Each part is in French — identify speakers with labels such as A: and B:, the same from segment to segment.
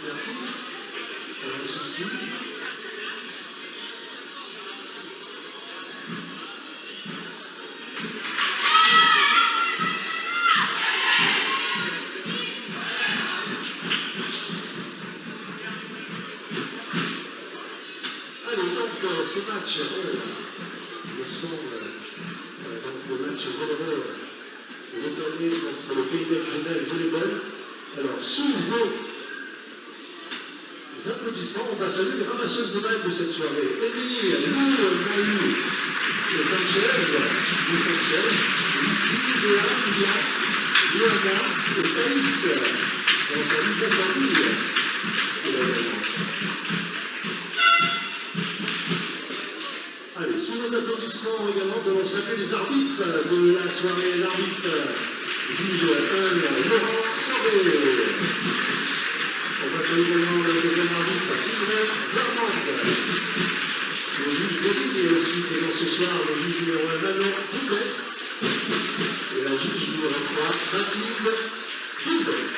A: Merci. Pas de souci. Allez, donc ce match, il me semble, donc le match volleyball retourné contre le pays d'Excellent volleyball. Alors, sous vos applaudissements, on va saluer les ramasseuses de balles de cette soirée. Émilie, Lou, Maïu, Sanchez, Lucie, Léa, Léana et Thaïs. On salue la famille. Allez, sous nos applaudissements également, nous allons saluer les arbitres de la soirée. L'arbitre juge 1, Laurent Soré. On va saluer également le deuxième arbitre, Sylvain Vermande. Le juge David est aussi présent ce soir, le juge numéro 1, Manon Doubès. Et la juge numéro 3, Mathilde Doubès.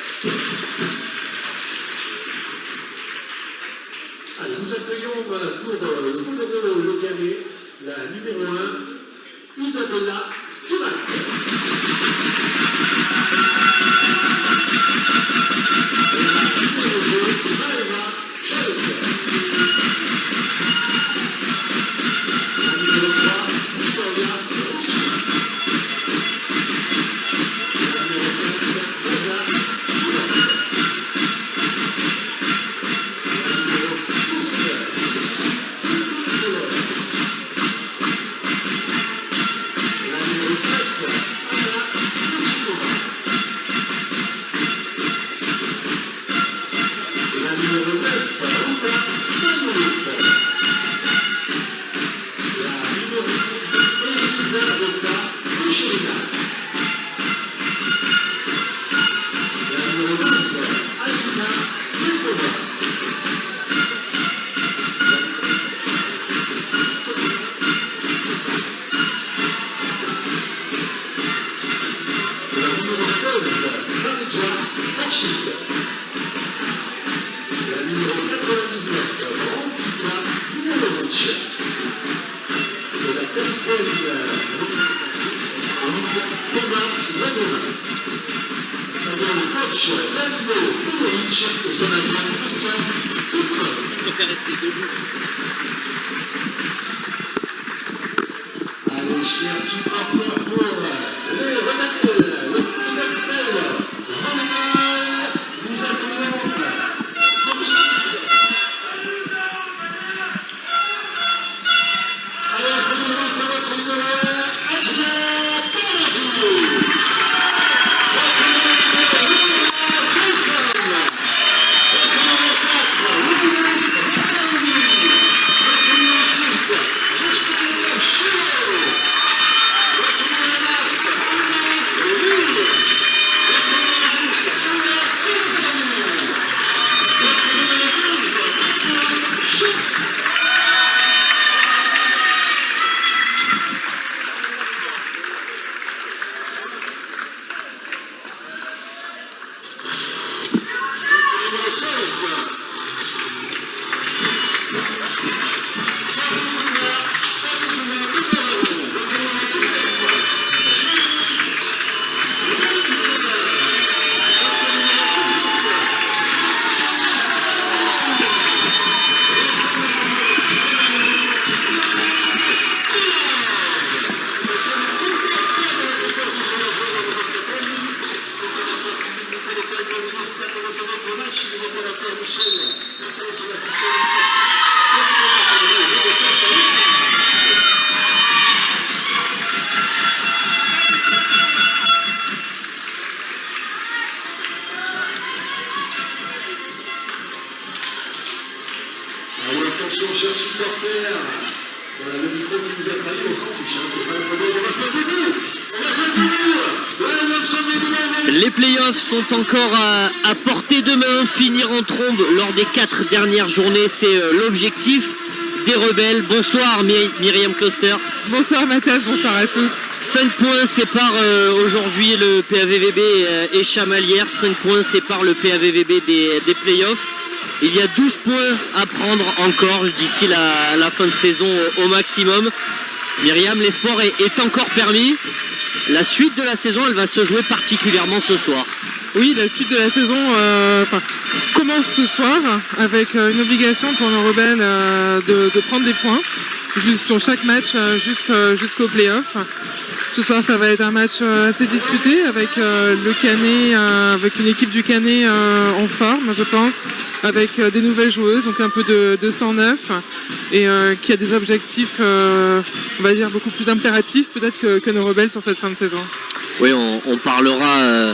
A: Allez, nous accueillons pour le volleyball locanais la numéro 1, Isabella Stimac. Et la numéro 2, Maëva Chalot. La numéro 3, Victoria Rousseau. La numéro 5, Rosa Boulard. La numéro 6, Lucie Boulard. La numéro 7, Anna Petitova. Et la numéro 9, Ruta Stanouk. La numéro 8, Elisabetta Michelina. La numéro 12, Alina Pekova. La numéro 16, Vanessa Pachik. La numéro 99, Rompika Mialovic. Et la capitaine Thomas Ladona. C'est-à-dire le coach Ladlo Milovic et son adjoint Christian Futsal.
B: Je préfère rester debout.
A: Allez, chers supporters, pour les Renatels, le pays d'Expert, volleyball, nous accueillons allez, applaudissement pour votre numéro 1, Adjana Banerjee. Votre numéro 2, Luna Johnson. Votre numéro 4, William Ravelli. Votre numéro 6, Justin Chilot. Votre numéro 9, Anna attention, chers supporters. Voilà, le micro qui nous a trahi, on s'en fiche, hein, c'est pas le problème. On va se mettre debout. On va se mettre debout. Ouais, l'ensemble des
B: Les playoffs sont encore à portée de main. Finir en trombe lors des 4 dernières journées, c'est l'objectif des rebelles. Bonsoir Myriam Kloster.
C: Bonsoir Mathias, bonsoir à tous.
B: 5 points séparent aujourd'hui le PAVVB et Chamalières. 5 points séparent le PAVVB des playoffs. Il y a 12 points à prendre encore d'ici la fin de saison au maximum. Myriam, l'espoir est encore permis. La suite de la saison, elle va se jouer particulièrement ce soir.
C: Oui, la suite de la saison commence ce soir avec une obligation pour nos rebelles de prendre des points sur chaque match jusqu'au play-off. Ce soir, ça va être un match assez disputé avec le Canet, avec une équipe du Canet en forme, je pense, avec des nouvelles joueuses, donc un peu de 109 et qui a des objectifs, on va dire, beaucoup plus impératifs peut-être que nos rebelles sur cette fin de saison.
B: Oui, on parlera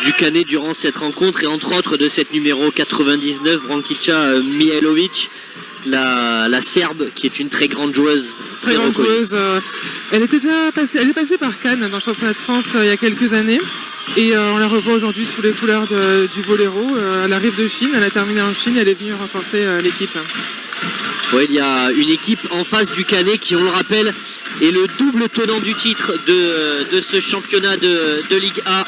B: du Canet durant cette rencontre et entre autres de cette numéro 99, Brankica Mihailovic, la Serbe, qui est une très grande joueuse.
C: Très grande joueuse. Elle est passée par Cannes dans le championnat de France il y a quelques années. Et on la revoit aujourd'hui sous les couleurs du Voléro. Elle arrive de Chine, elle a terminé en Chine, elle est venue renforcer l'équipe.
B: Oui, il y a une équipe en face du Canet qui, on le rappelle, est le double tenant du titre de ce championnat de Ligue A.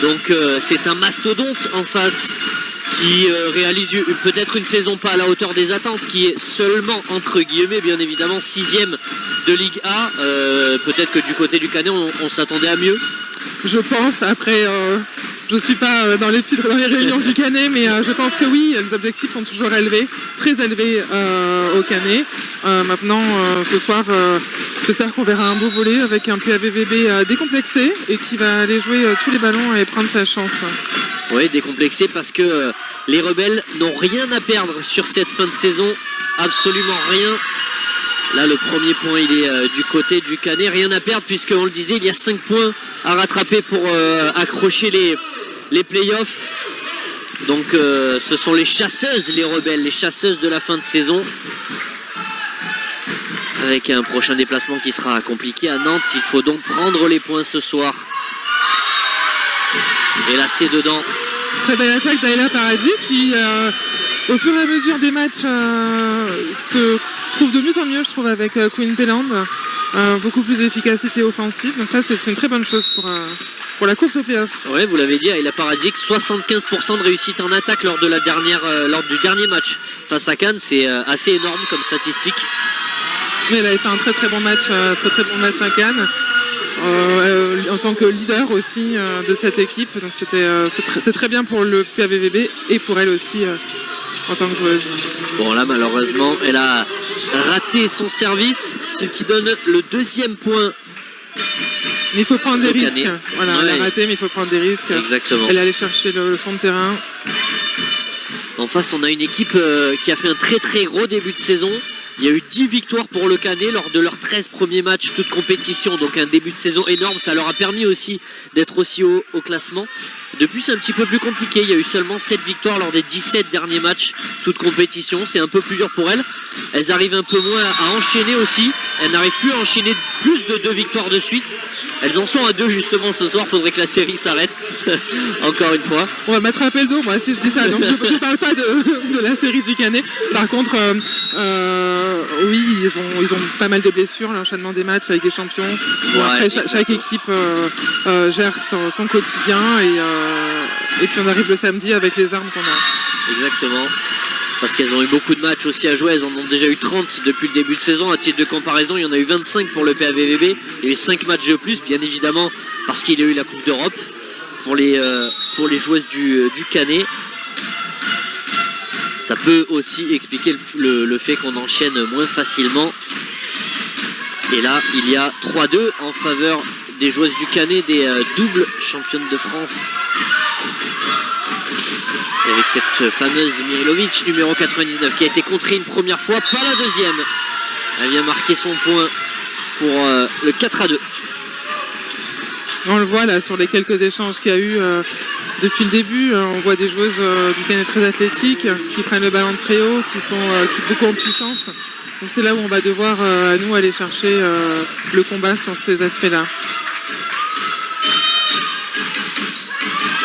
B: Donc c'est un mastodonte en face qui réalise peut-être une saison pas à la hauteur des attentes, qui est seulement, entre guillemets, bien évidemment, 6e de Ligue A. Peut-être que du côté du Canet, on s'attendait à mieux.
C: Je pense, après, je ne suis pas dans les réunions du Canet, mais je pense que oui, les objectifs sont toujours élevés, très élevés au Canet. Maintenant, ce soir, j'espère qu'on verra un beau volley avec un PAVVB décomplexé et qui va aller jouer tous les ballons et prendre sa chance.
B: Oui, décomplexé parce que les rebelles n'ont rien à perdre sur cette fin de saison, absolument rien. Là, le premier point, il est du côté du Canet. Rien à perdre puisqu'on le disait, il y a 5 points à rattraper pour accrocher les playoffs. Donc, ce sont les chasseuses, les rebelles, les chasseuses de la fin de saison. Avec un prochain déplacement qui sera compliqué à Nantes. Il faut donc prendre les points ce soir. Et là, c'est dedans.
C: Très belle attaque d'Ayla Paradis qui, au fur et à mesure des matchs, se trouve de mieux en mieux, je trouve, avec Queen Peland. Beaucoup plus d'efficacité offensive. Donc ça, c'est une très bonne chose pour la course au play-off.
B: Oui, vous l'avez dit, Ayla Paradis, 75% de réussite en attaque lors du dernier match face à Cannes. C'est assez énorme comme statistique.
C: Mais elle a fait un très très bon match à Cannes. En tant que leader aussi de cette équipe, donc c'est très bien pour le PAVVB et pour elle aussi en tant que joueuse.
B: Bon là malheureusement elle a raté son service, ce qui donne le 2e point.
C: Mais il faut prendre des risques. Voilà,
B: ouais.
C: Elle a raté mais il faut prendre des risques.
B: Exactement.
C: Elle est allée chercher le fond de terrain.
B: En face on a une équipe qui a fait un très très gros début de saison. Il y a eu 10 victoires pour le Canet lors de leurs 13 premiers matchs, toute compétition, donc un début de saison énorme. Ça leur a permis aussi d'être aussi haut au classement. Depuis, c'est un petit peu plus compliqué. Il y a eu seulement 7 victoires lors des 17 derniers matchs, toute compétition. C'est un peu plus dur pour elles. Elles arrivent un peu moins à enchaîner aussi. Elles n'arrivent plus à enchaîner plus de 2 victoires de suite. Elles en sont à 2 justement ce soir. Il faudrait que la série s'arrête. Encore une fois.
C: On va m'attraper le dos, moi, si je dis ça. Donc, je ne parle pas de la série du Canet. Par contre, oui, ils ont pas mal de blessures, l'enchaînement des matchs avec des champions. Bon,
B: Ouais,
C: après, chaque équipe gère son quotidien et puis on arrive le samedi avec les armes qu'on a.
B: Exactement. Parce qu'elles ont eu beaucoup de matchs aussi à jouer. Elles en ont déjà eu 30 depuis le début de saison. À titre de comparaison, il y en a eu 25 pour le PAVVB. Il y a eu 5 matchs de plus, bien évidemment, parce qu'il y a eu la Coupe d'Europe pour les joueuses du Canet. Ça peut aussi expliquer le fait qu'on enchaîne moins facilement. Et là, il y a 3-2 en faveur des joueuses du Canet, des doubles championnes de France. Et avec cette fameuse Mihailovic, numéro 99, qui a été contrée une première fois, pas la deuxième. Elle vient marquer son point pour le 4-2.
C: On le voit là sur les quelques échanges qu'il y a eu. depuis le début, on voit des joueuses du Canet très athlétiques, qui prennent le ballon très haut, qui beaucoup en puissance. Donc c'est là où on va devoir, nous, aller chercher le combat sur ces aspects-là.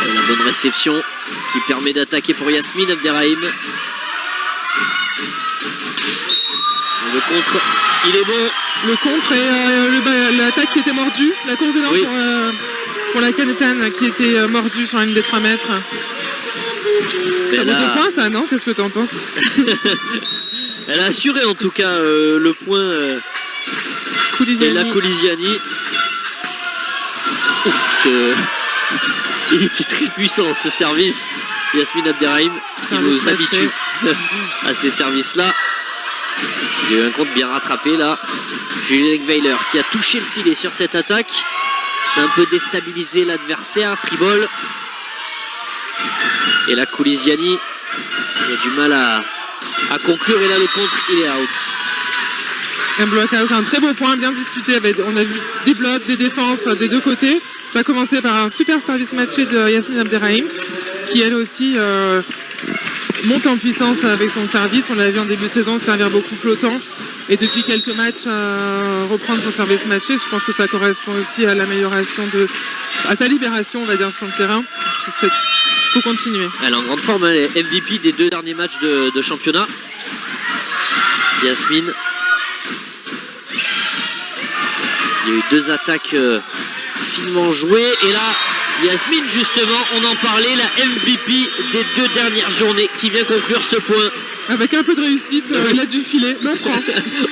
B: Et la bonne réception qui permet d'attaquer pour Yasmine Abderrahim. Le contre, il est bon.
C: Le contre et l'attaque qui était mordue, la course de lance
B: Oui.
C: pour la Canetane qui était mordue sur la ligne des 3 mètres.
B: Mais
C: Ça vaut
B: là,
C: ton point, ça, non? Qu'est-ce que tu en penses?
B: elle a assuré en tout cas le point et la Colisiani. Il était très puissant ce service. Yasmine Abderrahim qui
C: Service
B: nous habitue à ces services-là. Il y a eu un compte bien rattrapé là. Julie Weiler qui a touché le filet sur cette attaque. C'est un peu déstabilisé l'adversaire, Fribol. Et la Colisiani, il a du mal à conclure. Et là le contre, il est out.
C: Un bloc-out, un très beau point, bien disputé. On a vu des blocs, des défenses des deux côtés. Ça a commencé par un super service matché de Yasmine Abderrahim, qui elle aussi monte en puissance avec son service. On l'a vu en début de saison servir beaucoup flottant. Et depuis quelques matchs, reprendre son service matché, je pense que ça correspond aussi à l'amélioration à sa libération, on va dire, sur le terrain. Il faut continuer.
B: Elle est en grande forme, elle est MVP des 2 derniers matchs de championnat. Yasmine. Il y a eu 2 attaques finement jouées. Et là, Yasmine, justement, on en parlait, la MVP des 2 dernières journées qui vient conclure ce point.
C: Avec un peu de réussite, il a du filet, mais on prend.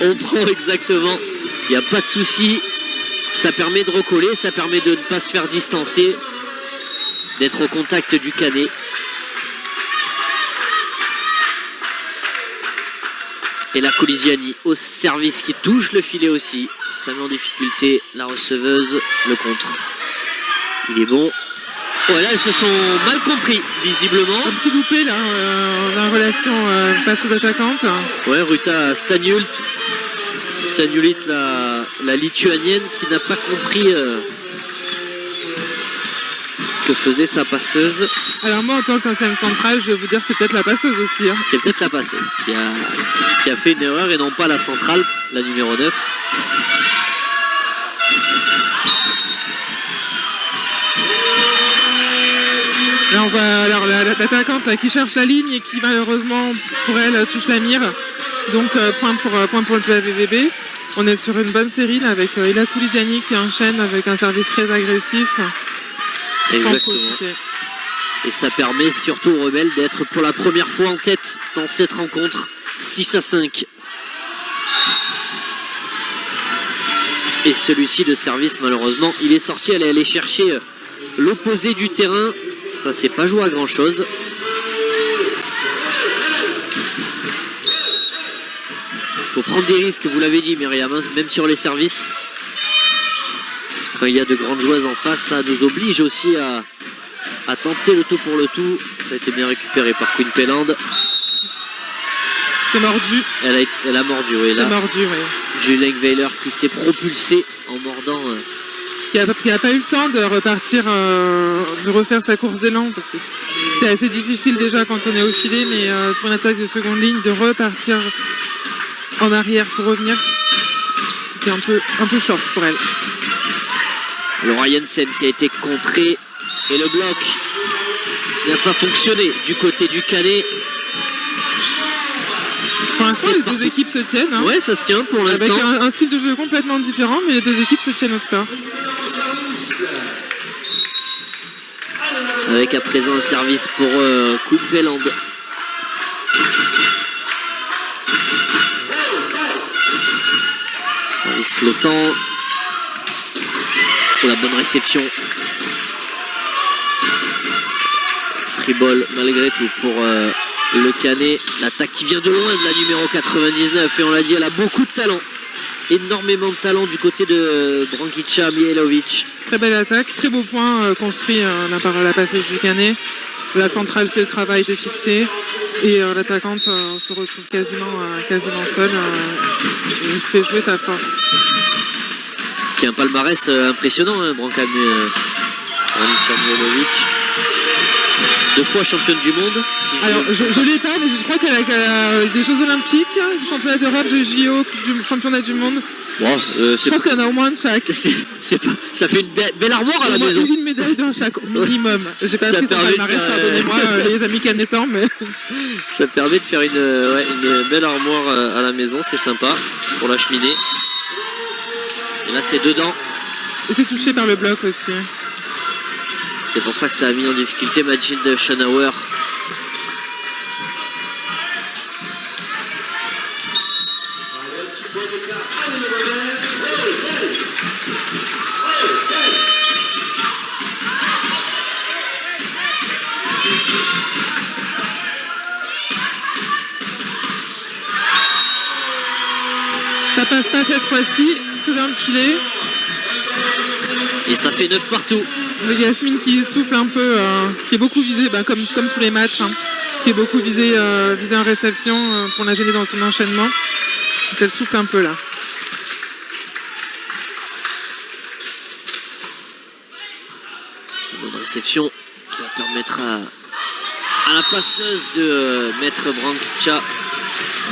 B: On prend exactement. Il n'y a pas de souci. Ça permet de recoller, ça permet de ne pas se faire distancer, d'être au contact du canet. Et la Colisiani au service qui touche le filet aussi. Ça met en difficulté la receveuse, le contre. Il est bon. Voilà, elles se sont mal compris, visiblement.
C: Un petit loupé là, dans la relation passeuse attaquante.
B: Ouais, Ruta Staniult, la lituanienne qui n'a pas compris ce que faisait sa passeuse.
C: Alors moi, en tant qu'ancienne centrale, je vais vous dire c'est peut-être la passeuse aussi. Hein.
B: C'est peut-être la passeuse qui a fait une erreur et non pas la centrale, la numéro 9.
C: Là, on va alors l'attaquante qui cherche la ligne et qui malheureusement pour elle touche la mire. Donc point pour le PAVVB. On est sur une bonne série là, avec Ila Colisiani qui enchaîne avec un service très agressif.
B: Exactement. Et ça permet surtout aux Rebelles d'être pour la première fois en tête dans cette rencontre, 6-5. Et celui-ci de service, malheureusement, il est sorti, elle est allée chercher l'opposé du terrain. Ça s'est pas joué à grand chose. Il faut prendre des risques, vous l'avez dit Myriam, même sur les services. Quand il y a de grandes joueuses en face, ça nous oblige aussi à tenter le tout pour le tout. Ça a été bien récupéré par Queen Pelland.
C: C'est mordu.
B: Elle a mordu, oui. Là,
C: c'est mordu, oui.
B: Julie Weiler qui s'est propulsée en mordant.
C: Qui n'a pas eu le temps de repartir, de refaire sa course d'élan, parce que c'est assez difficile déjà quand on est au filet, mais pour une attaque de seconde ligne, de repartir en arrière pour revenir, c'était un peu short pour elle.
B: Laura Jensen qui a été contré et le bloc qui n'a pas fonctionné du côté du Canet.
C: Pour l'instant, les deux équipes se tiennent. Hein,
B: ouais, ça se tient pour l'instant.
C: Avec un style de jeu complètement différent, mais les deux équipes se tiennent au score.
B: Avec à présent un service pour Queen Pelland. Service flottant. Pour la bonne réception. Free ball malgré tout pour le Canet. L'attaque qui vient de loin de la numéro 99. Et on l'a dit, elle a beaucoup de talent. Énormément de talent du côté de Brankica Mihailovic.
C: Très belle attaque, très beau point construit par la passeuse du Canet. La centrale fait le travail de fixer et l'attaquante se retrouve quasiment seule et fait jouer sa force.
B: Qui a un palmarès impressionnant, hein, Brankica Mihailovic. 2 fois championne du monde. Si je-
C: Alors, je l'ai pas, mais je crois qu'elle a des Jeux Olympiques, du championnat d'Europe, de JO, du championnat du monde.
B: Bon,
C: Je pense qu'il y en a au moins de chaque.
B: ça fait une belle armoire à la
C: Au moins
B: maison.
C: une médaille dans chaque, au minimum. J'ai pas
B: Ça
C: appris son
B: permet de
C: palmarès,
B: faire,
C: pardonnez-moi, les amis canétans, mais
B: Ça permet de faire une belle armoire à la maison, c'est sympa pour la cheminée. Et là c'est dedans,
C: et c'est touché par le bloc aussi.
B: c'est pour ça que ça a mis en difficulté Majid Schonauer.
A: Allez, un petit point d'écart. Allez, les rebelles. Hey, hey. Hey, hey.
C: Ça passe pas cette fois-ci, c'est dans le filet.
B: Et ça fait 9 partout.
C: Le Yasmine qui souffle un peu, qui est beaucoup visé, comme tous les matchs, hein, qui est beaucoup visé en réception pour la gêner dans son enchaînement. Donc elle souffle un peu là.
B: Bonne réception qui va permettre à la passeuse de mettre Brankica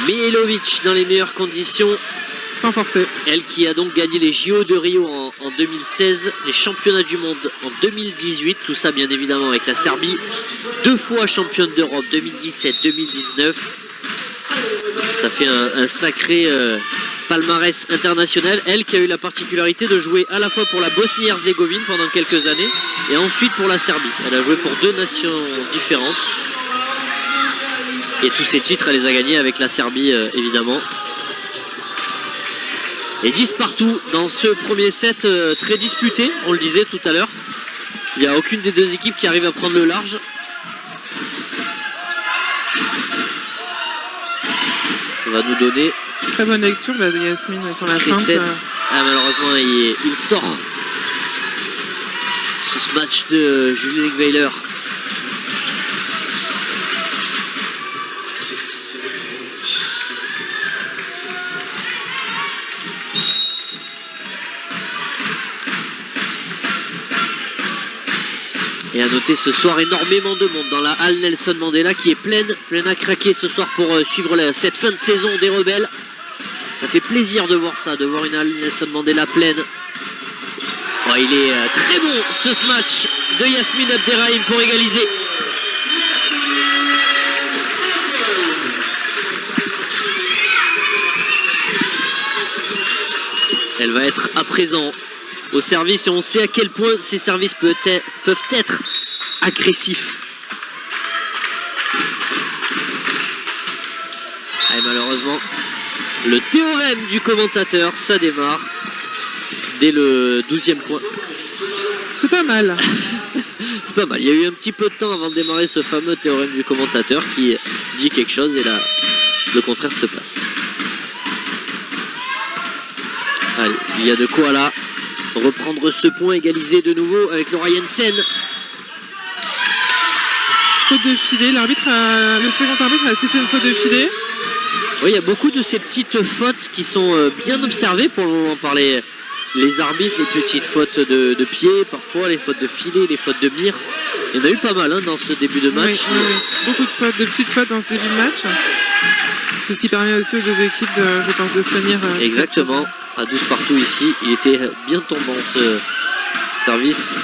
B: Mihailovic dans les meilleures conditions.
C: Sans forcer.
B: Elle qui a donc gagné les JO de Rio en 2016, les championnats du monde en 2018, tout ça bien évidemment avec la Serbie, 2 fois championne d'Europe 2017-2019. Ça fait un sacré palmarès international. Elle qui a eu la particularité de jouer à la fois pour la Bosnie-Herzégovine pendant quelques années et ensuite pour la Serbie. Elle a joué pour 2 nations différentes. Et tous ces titres, elle les a gagnés avec la Serbie évidemment. Et 10 partout dans ce premier set très disputé, on le disait tout à l'heure. Il n'y a aucune des 2 équipes qui arrive à prendre le large. Ça va nous donner
C: Très bonne lecture là, de Yasmine sur la
B: 5 et
C: fin.
B: 7. Ah, malheureusement, il sort ce match de Julie Legweiler. Et à noter ce soir énormément de monde dans la halle Nelson Mandela qui est pleine à craquer ce soir pour suivre cette fin de saison des Rebelles. Ça fait plaisir de voir ça, de voir une halle Nelson Mandela pleine. Oh, il est très bon ce match de Yasmine Abderrahim pour égaliser. Elle va être à présent au service et on sait à quel point ces services peuvent être agressifs. Et malheureusement, le théorème du commentateur, ça démarre dès le 12e point.
C: C'est pas mal.
B: C'est pas mal, il y a eu un petit peu de temps avant de démarrer ce fameux théorème du commentateur qui dit quelque chose et là, le contraire se passe. Allez, il y a de quoi là reprendre ce point, égaliser de nouveau avec Laura Jensen.
C: Faute de filet, le second arbitre a cité une faute de filet.
B: Oui, il y a beaucoup de ces petites fautes qui sont bien observées pour le moment par les arbitres, les petites fautes de pied, parfois les fautes de filet, les fautes de mire. Il y en a eu pas mal dans ce début de match.
C: Oui. Beaucoup de fautes, de petites fautes dans ce début de match. C'est ce qui permet aussi aux 2 équipes, je pense, de se tenir.
B: Exactement, à 12 partout ici. Il était bien tombant ce service.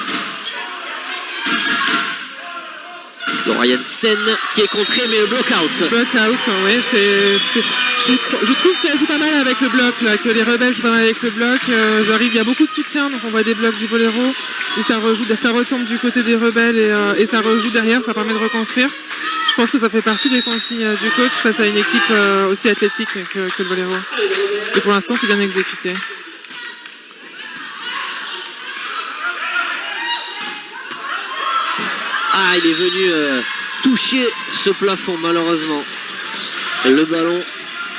B: Laura Jensen qui est contré mais le block-out.
C: Block-out, oui, je trouve qu'elle joue pas mal avec le bloc, là, que les Rebelles jouent pas mal avec le bloc. Il y a beaucoup de soutien, donc on voit des blocs du Bolero où ça retombe du côté des Rebelles et ça rejoue derrière, ça permet de reconstruire. Je pense que ça fait partie des consignes du coach face à une équipe aussi athlétique que le Bolero. Et pour l'instant, c'est bien exécuté.
B: Ah, il est venu toucher ce plafond malheureusement. Le ballon,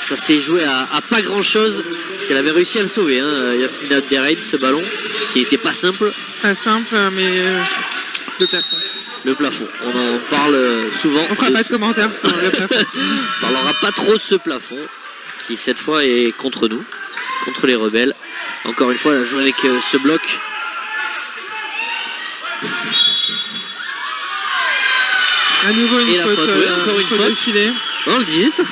B: ça s'est joué à pas grand chose. Elle avait réussi à le sauver, Yasmine Abderrahim, ce ballon, qui n'était pas simple.
C: Pas simple, mais le plafond.
B: Le plafond, on en parle souvent.
C: On fera pas de commentaires sur le plafond.
B: On parlera pas trop de ce plafond, qui cette fois est contre nous, contre les Rebelles. Encore une fois, elle a joué avec ce bloc.
C: À nouveau une
B: Et la
C: faute,
B: faute, oui, encore une
C: faute
B: faute.
C: de filet.
B: On le disait, ça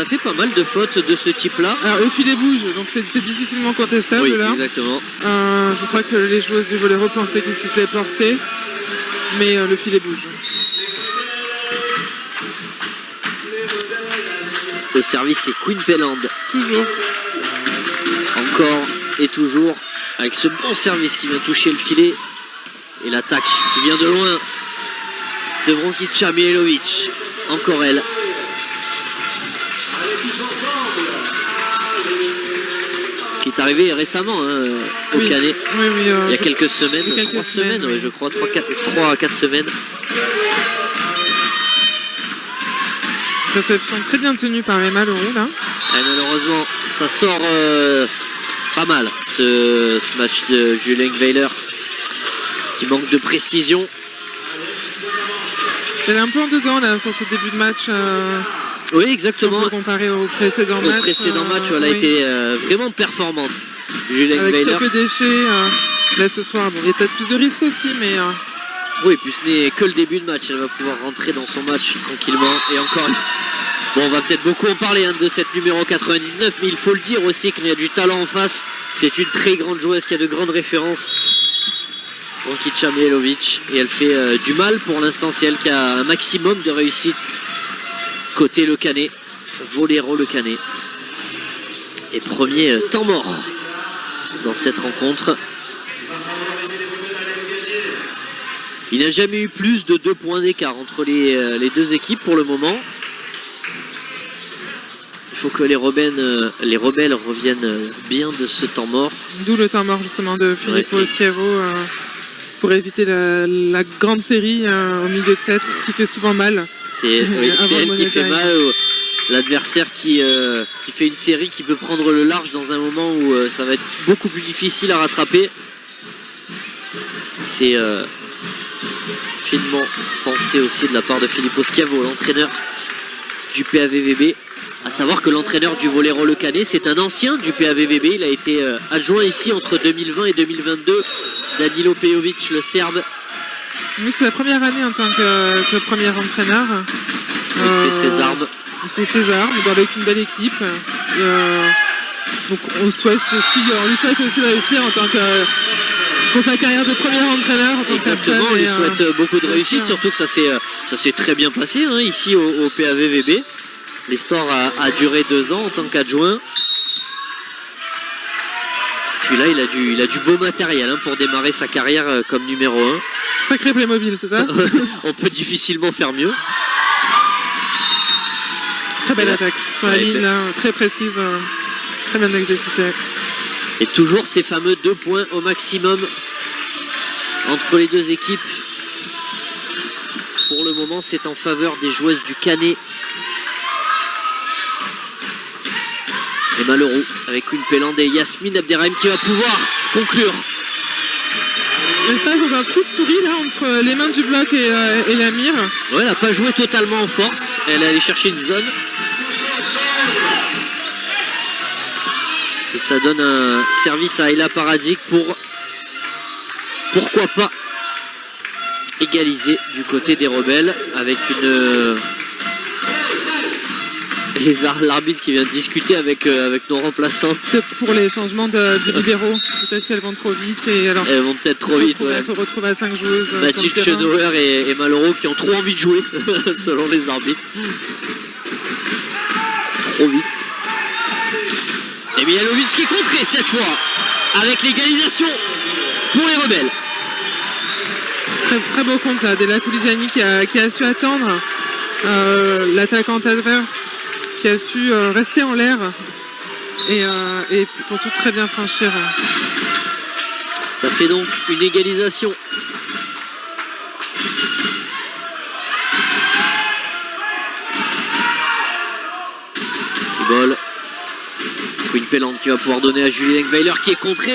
B: fait pas mal de fautes de ce type-là.
C: Alors le filet bouge, donc c'est difficilement contestable
B: Oui,
C: là.
B: exactement.
C: Je crois que les joueuses du volley pensaient qu'il s'était porté, mais le filet bouge.
B: Le service, c'est Queen Pelland.
C: Toujours.
B: Encore et toujours avec ce bon service qui vient toucher le filet. Et l'attaque qui vient de loin de Brankica Mihailovic. Encore elle. Qui est arrivée récemment au
C: Oui.
B: Canet.
C: Oui,
B: Il y a quelques semaines,
C: il y a quelques
B: 3 semaines,
C: semaines,
B: ouais,
C: oui.
B: je crois, 3 à 4 semaines.
C: Réception très bien tenue par les Malheureux là.
B: Et malheureusement, ça sort pas mal ce match de Julien Weiler qui manque de précision.
C: Elle est un peu en dedans là sur ce début de match.
B: Oui,
C: Si on
B: exactement.
C: peut comparer au précédent
B: Le
C: match.
B: précédent match, elle a
C: oui.
B: été vraiment performante. Julien
C: Avec
B: Weiler.
C: très peu de déchets. Là ce soir, bon, il y a peut-être plus de risques aussi, mais
B: Oui, puis ce n'est que le début de match. Elle va pouvoir rentrer dans son match tranquillement. Et encore. Bon, on va peut-être beaucoup en parler de cette numéro 99, mais il faut le dire aussi qu'il y a du talent en face. C'est une très grande joueuse qui a de grandes références. Brankica Mihailovic. Et elle fait du mal pour l'instant. C'est elle qui a un maximum de réussite côté Le Canet. Vollero Le Canet. Et premier temps mort dans cette rencontre. Il n'a jamais eu plus de 2 points d'écart entre les deux équipes pour le moment. Il faut que les rebelles reviennent bien de ce temps mort.
C: d'où le temps mort justement de Filippo
B: Ouais.
C: Schiavo pour éviter la grande série au milieu de 7 qui fait souvent mal.
B: C'est
C: Avant
B: elle
C: le
B: qui fait
C: money
B: mal. L'adversaire qui fait une série qui peut prendre le large dans un moment où ça va être beaucoup plus difficile à rattraper. C'est finement pensé aussi de la part de Filippo Schiavo, l'entraîneur du PAVVB. À savoir que l'entraîneur du Vollero Le Canet, c'est un ancien du PAVVB. Il a été adjoint ici entre 2020 et 2022. Danilo Pejovic, le Serbe.
C: Oui, c'est la première année en tant que premier entraîneur.
B: Il fait ses armes.
C: Il fait ses armes, avec une belle équipe. Donc on lui souhaite aussi de réussir en tant que pour sa carrière de premier entraîneur en tant que
B: Exactement, on lui souhaite beaucoup de
C: bien
B: réussite,
C: sûr.
B: surtout que ça s'est très bien passé ici au PAVVB. L'histoire a duré 2 ans en tant qu'adjoint. Puis là, il a du beau matériel pour démarrer sa carrière comme numéro 1.
C: Sacré Playmobil, c'est ça?
B: On peut difficilement faire mieux.
C: Très belle attaque sur la
B: Ouais,
C: ligne, là, très précise, très bien exécutée.
B: Et toujours ces fameux 2 points au maximum entre les deux équipes. Pour le moment, c'est en faveur des joueuses du Canet. Et Malheureux avec une Pelland et Yasmine Abderrahim qui va pouvoir conclure.
C: Elle passe dans un trou de souris là entre les mains du bloc et la mire.
B: Ouais, elle n'a pas joué totalement en force. Elle est allée chercher une zone. Et ça donne un service à Ayla Paradzic pour, pourquoi pas, égaliser du côté des rebelles avec l'arbitre qui vient de discuter avec nos remplaçantes.
C: C'est pour les changements de libéraux. Peut-être qu'elles vont trop vite et alors
B: Elles vont peut-être trop vite.
C: elles se retrouvent à 5 joueuses. sur le
B: Mathilde
C: terrain.
B: Chenauer et Malheureux qui ont trop envie de jouer selon les arbitres. Trop vite. Et Mihailovic qui est contré cette fois avec l'égalisation pour les rebelles.
C: Très, très beau compte là, Della Coulizani qui a su attendre l'attaquante adverse, qui a su rester en l'air et surtout très bien franchir.
B: Ça fait donc une égalisation. Ball. Queen Pelland qui va pouvoir donner à Julien Weiler qui est contré.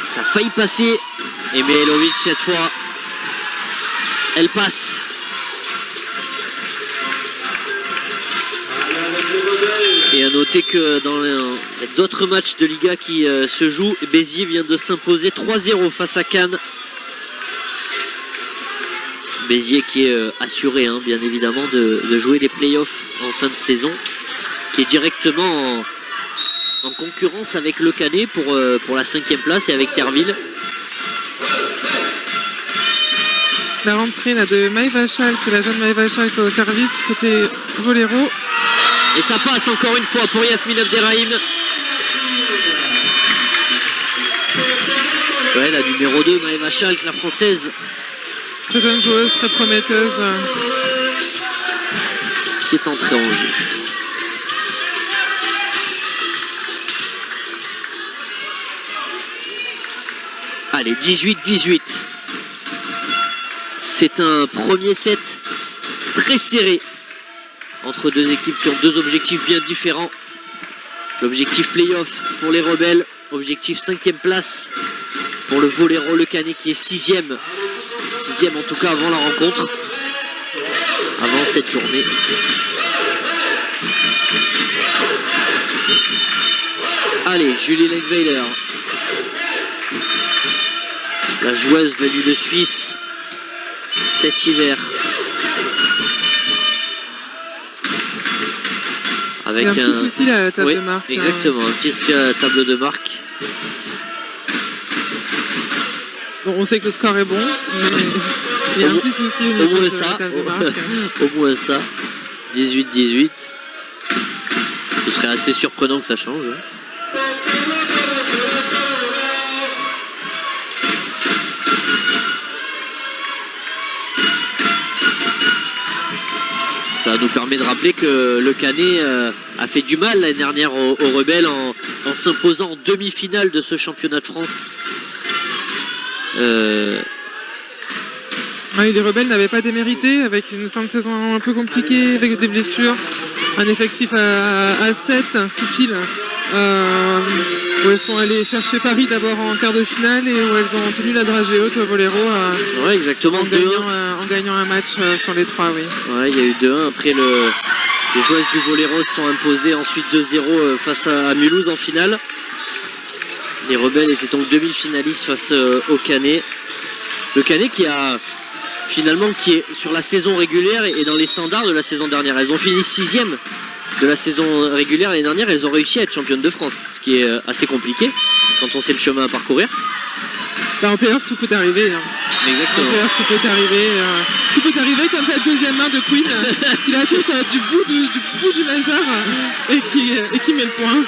B: Ça a failli passer. Et Mihailovic cette fois. Elle passe. Et à noter que dans d'autres matchs de Liga qui se jouent, Béziers vient de s'imposer 3-0 face à Cannes. Béziers qui est assuré, hein, bien évidemment, de jouer les playoffs en fin de saison, qui est directement en concurrence avec Le Canet pour la 5e place et avec Terville.
C: La rentrée là, de Maëva Schalk, la jeune Maëva Schalk au service côté Voléro.
B: Et ça passe encore une fois pour Yasmine Abderrahim. Ouais, la numéro 2, Maëva Schalk, la française.
C: Très jeune joueuse, très prometteuse.
B: Qui est entrée en jeu. Allez, 18-18. C'est un premier set très serré entre deux équipes qui ont deux objectifs bien différents. L'objectif play-off pour les Rebelles, objectif 5e place pour le Voléro Le Canet qui est 6e. 6e en tout cas avant la rencontre, avant cette journée. Allez, Julie Lengweiler, la joueuse venue de Suisse cet hiver. Avec
C: un petit souci là, à la table
B: oui,
C: de marque.
B: Exactement, un petit souci à la table de marque.
C: Bon, on sait que le score est bon, mais il y a un petit souci au niveau de la table de marque.
B: Au moins ça. 18-18. Ce serait assez surprenant que ça change. Hein. Ça nous permet de rappeler que Le Canet a fait du mal l'année dernière aux Rebelles en s'imposant en demi-finale de ce championnat de France.
C: Oui, les Rebelles n'avaient pas démérité avec une fin de saison un peu compliquée, avec des blessures, un effectif à 7 tout pile, où elles sont allées chercher Paris d'abord en quart de finale et où elles ont tenu la dragée haute au Voléro
B: ouais, exactement,
C: en gagnant un match sur les 3, oui.
B: Ouais, il y a eu 2-1. Après, les joueuses du Voléro se sont imposées ensuite 2-0 face à Mulhouse en finale. Les Rebelles étaient donc demi-finalistes face au Canet. Le Canet qui est sur la saison régulière et dans les standards de la saison dernière. Elles ont fini 6e de la saison régulière l'année dernière. Elles ont réussi à être championnes de France, ce qui est assez compliqué quand on sait le chemin à parcourir.
C: En playoff, tout peut arriver. Hein.
B: Exactement.
C: En playoff, tout peut arriver. Tout peut arriver comme cette deuxième main de Queen qui la touche du bout du majeur et qui met le point.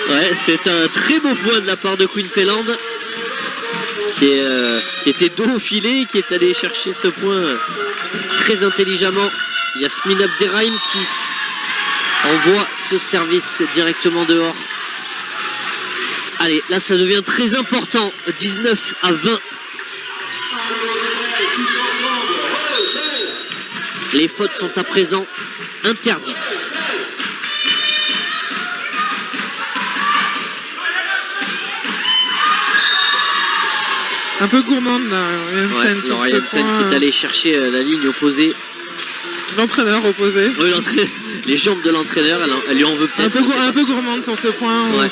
B: Ouais, c'est un très beau point de la part de Queen Peland qui était dos au filet, qui est allé chercher ce point très intelligemment. Yasmine Abderrahim qui envoie ce service directement dehors. Allez, là ça devient très important. 19-20. Les fautes sont à présent interdites.
C: Un peu gourmande là,
B: Laura Jensen qui est allée chercher la ligne opposée.
C: L'entraîneur opposé.
B: Oui, les jambes de l'entraîneur, elle lui en veut peut-être.
C: Un peu gourmande sur ce point.
B: Ouais.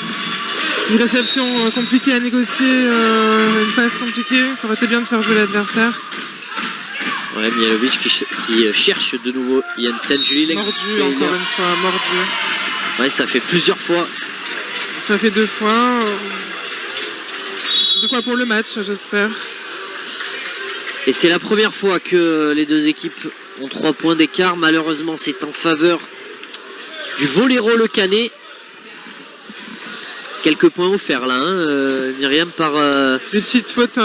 C: Une réception compliquée à négocier, une passe compliquée. Ça aurait été bien de faire jouer l'adversaire.
B: Ouais, Mialovic qui cherche de nouveau Jensen. Julie
C: mordu encore une fois, mordu.
B: Ouais, ça fait plusieurs fois.
C: Ça fait 2 fois. 2 fois pour le match, j'espère.
B: Et c'est la première fois que les deux équipes ont 3 points d'écart. Malheureusement, c'est en faveur du Voléro Le Canet. Quelques points offerts là, hein, Myriam, par...
C: Des petites fautes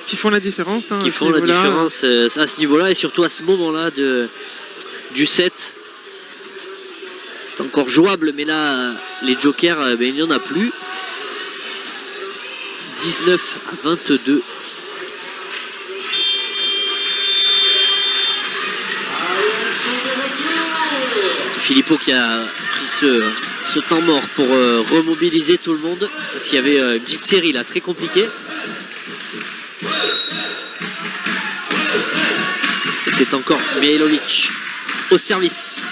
C: qui font la différence. Hein,
B: qui font la différence à ce niveau-là et surtout à ce moment-là du set. C'est encore jouable, mais là, les jokers, il n'y en a plus. 19-22. Filippo qui a pris ce temps mort pour remobiliser tout le monde parce qu'il y avait une petite série là très compliquée. Et c'est encore Mihailovic au service.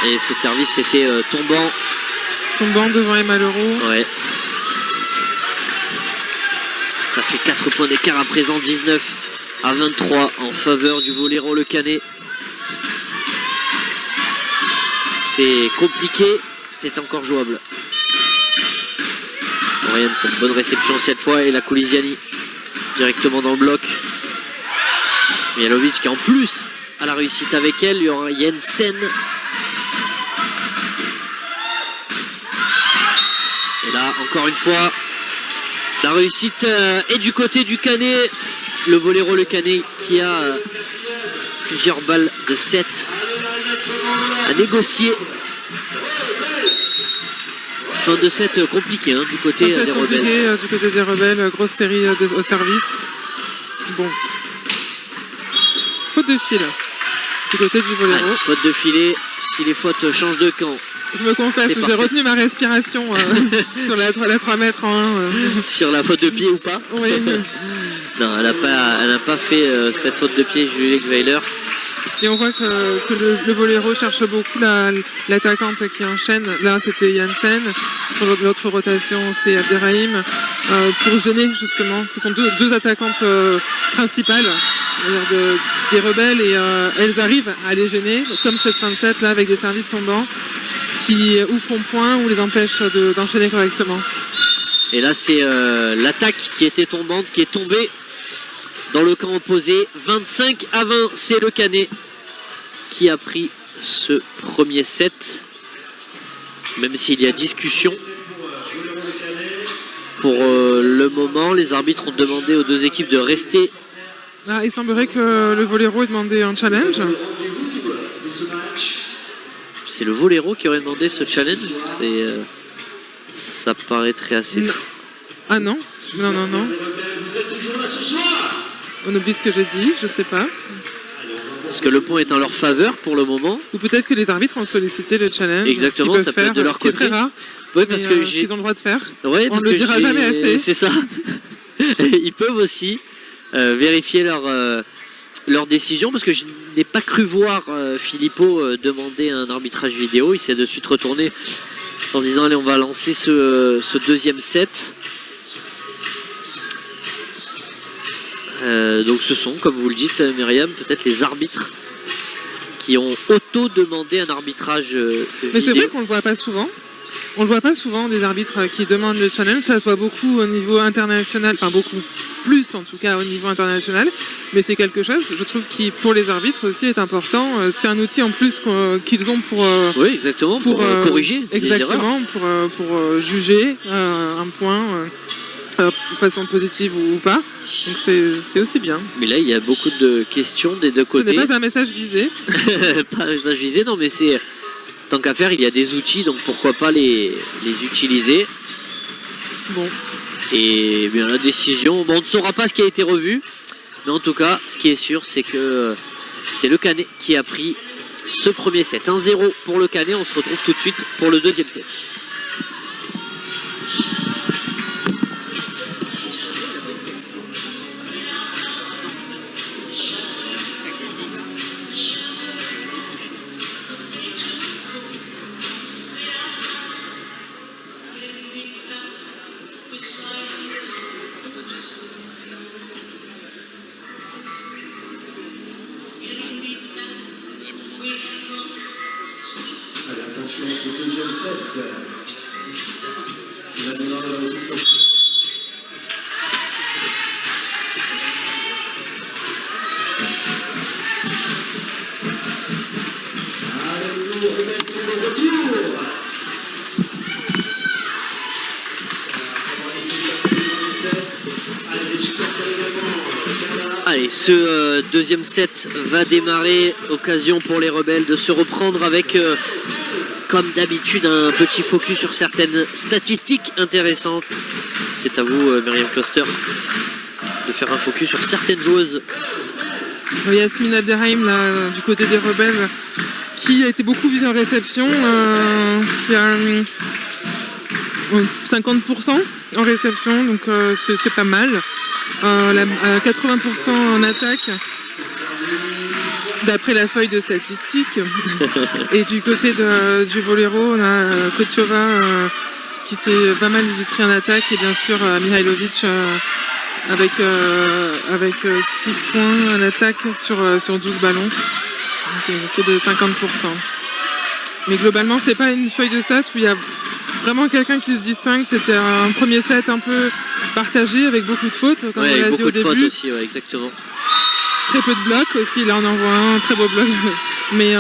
B: Et ce service c'était tombant
C: devant Emma Leroux.
B: Ouais. ça fait 4 points d'écart à présent, 19 à 23 en faveur du Vollero Le Canet. C'est compliqué, c'est encore jouable. Oriane, c'est une bonne réception cette fois, et la Kouliziani directement dans le bloc. Mihailovic qui en plus a la réussite avec elle, il y aura Jensen. Et là, encore une fois, la réussite est du côté du Canet. Le Vollero Le Canet qui a plusieurs balles de 7 à négocier. Fin de set compliqué du côté des Rebelles.
C: Du côté des Rebelles, grosse série au service. Bon. Faute de fil du côté du Vollero.
B: Allez, faute de filet, si les fautes changent de camp.
C: Je me confesse, j'ai retenu ma respiration sur la 3 mètres en 1.
B: Sur la faute de pied ou pas?
C: Oui.
B: Non, elle n'a pas fait cette faute de pied, Julie Weiler.
C: Et on voit que le Vollero cherche beaucoup l'attaquante qui enchaîne. Là, c'était Jensen. Sur l'autre rotation, c'est Abderrahim. Pour gêner, justement. Ce sont deux attaquantes principales des Rebelles. Et elles arrivent à les gêner, comme cette fin de set, là, avec des services tombants qui ou font point ou les empêchent d'enchaîner correctement.
B: Et là, c'est l'attaque qui était tombante, qui est tombée dans le camp opposé. 25 à 20, c'est le Canet qui a pris ce premier set. Même s'il y a discussion. Pour le moment, les arbitres ont demandé aux deux équipes de rester.
C: Ah, il semblerait que le Vollero ait demandé un challenge.
B: C'est le Vollero qui aurait demandé ce challenge. Ça paraîtrait assez fou.
C: Ah non, non. On oublie ce que j'ai dit, je sais pas.
B: Parce que le point est en leur faveur pour le moment.
C: Ou peut-être que les arbitres ont sollicité le challenge.
B: Exactement, ça peut être de leur côté.
C: C'est très rare.
B: Oui, parce que
C: ils ont le droit de faire.
B: Ouais,
C: on ne le dira jamais assez.
B: C'est ça. Ils peuvent aussi vérifier leur décision, parce que je n'ai pas cru voir Filippo demander un arbitrage vidéo. Il s'est de suite retourné en se disant allez, on va lancer ce deuxième set. Donc ce sont, comme vous le dites Myriam, peut-être les arbitres qui ont auto-demandé un arbitrage vidéo.
C: Mais c'est vrai qu'on le voit pas souvent. On le voit pas souvent, des arbitres qui demandent le challenge. Ça se voit beaucoup au niveau international, enfin beaucoup plus en tout cas au niveau international. Mais c'est quelque chose, je trouve, qui pour les arbitres aussi est important. C'est un outil en plus qu'ils ont pour...
B: oui, exactement, pour corriger.
C: Exactement, pour juger un point de façon positive ou pas. Donc c'est aussi bien.
B: Mais là, il y a beaucoup de questions des deux côtés.
C: Ce n'est pas un message visé.
B: Pas un message visé, non, mais c'est... Tant qu'à faire, il y a des outils, donc pourquoi pas les utiliser.
C: Bon.
B: Et bien la décision, bon, on ne saura pas ce qui a été revu, mais en tout cas, ce qui est sûr, c'est que c'est le Canet qui a pris ce premier set. 1-0 pour le Canet, on se retrouve tout de suite pour le deuxième set.
A: Allez, attention, ce deuxième set. Allez, nous remettre sur le retour. On va laisser échapper le set. Allez, les supporters également.
B: Allez, ce deuxième set va démarrer. Occasion pour les Rebelles de se reprendre avec, comme d'habitude, un petit focus sur certaines statistiques intéressantes. C'est à vous, Myriam Kloster, de faire un focus sur certaines joueuses.
C: Yasmine Abderrahim, là, du côté des Rebelles, qui a été beaucoup visée en réception, qui a 50% en réception, donc c'est pas mal. 80% en attaque, d'après la feuille de statistiques. Et du côté du Vollero, on a Kotiova qui s'est pas mal illustré en attaque, et bien sûr Mihailovic avec 6 points à l'attaque sur 12 ballons. Donc que de 50%. Mais globalement, c'est pas une feuille de stats où il y a vraiment quelqu'un qui se distingue. C'était un premier set un peu partagé avec beaucoup de fautes, comme
B: Ouais,
C: on l'a
B: avec
C: dit au
B: beaucoup de fautes
C: début.
B: aussi, ouais, exactement.
C: Très peu de blocs aussi, là on en voit un très beau bloc, mais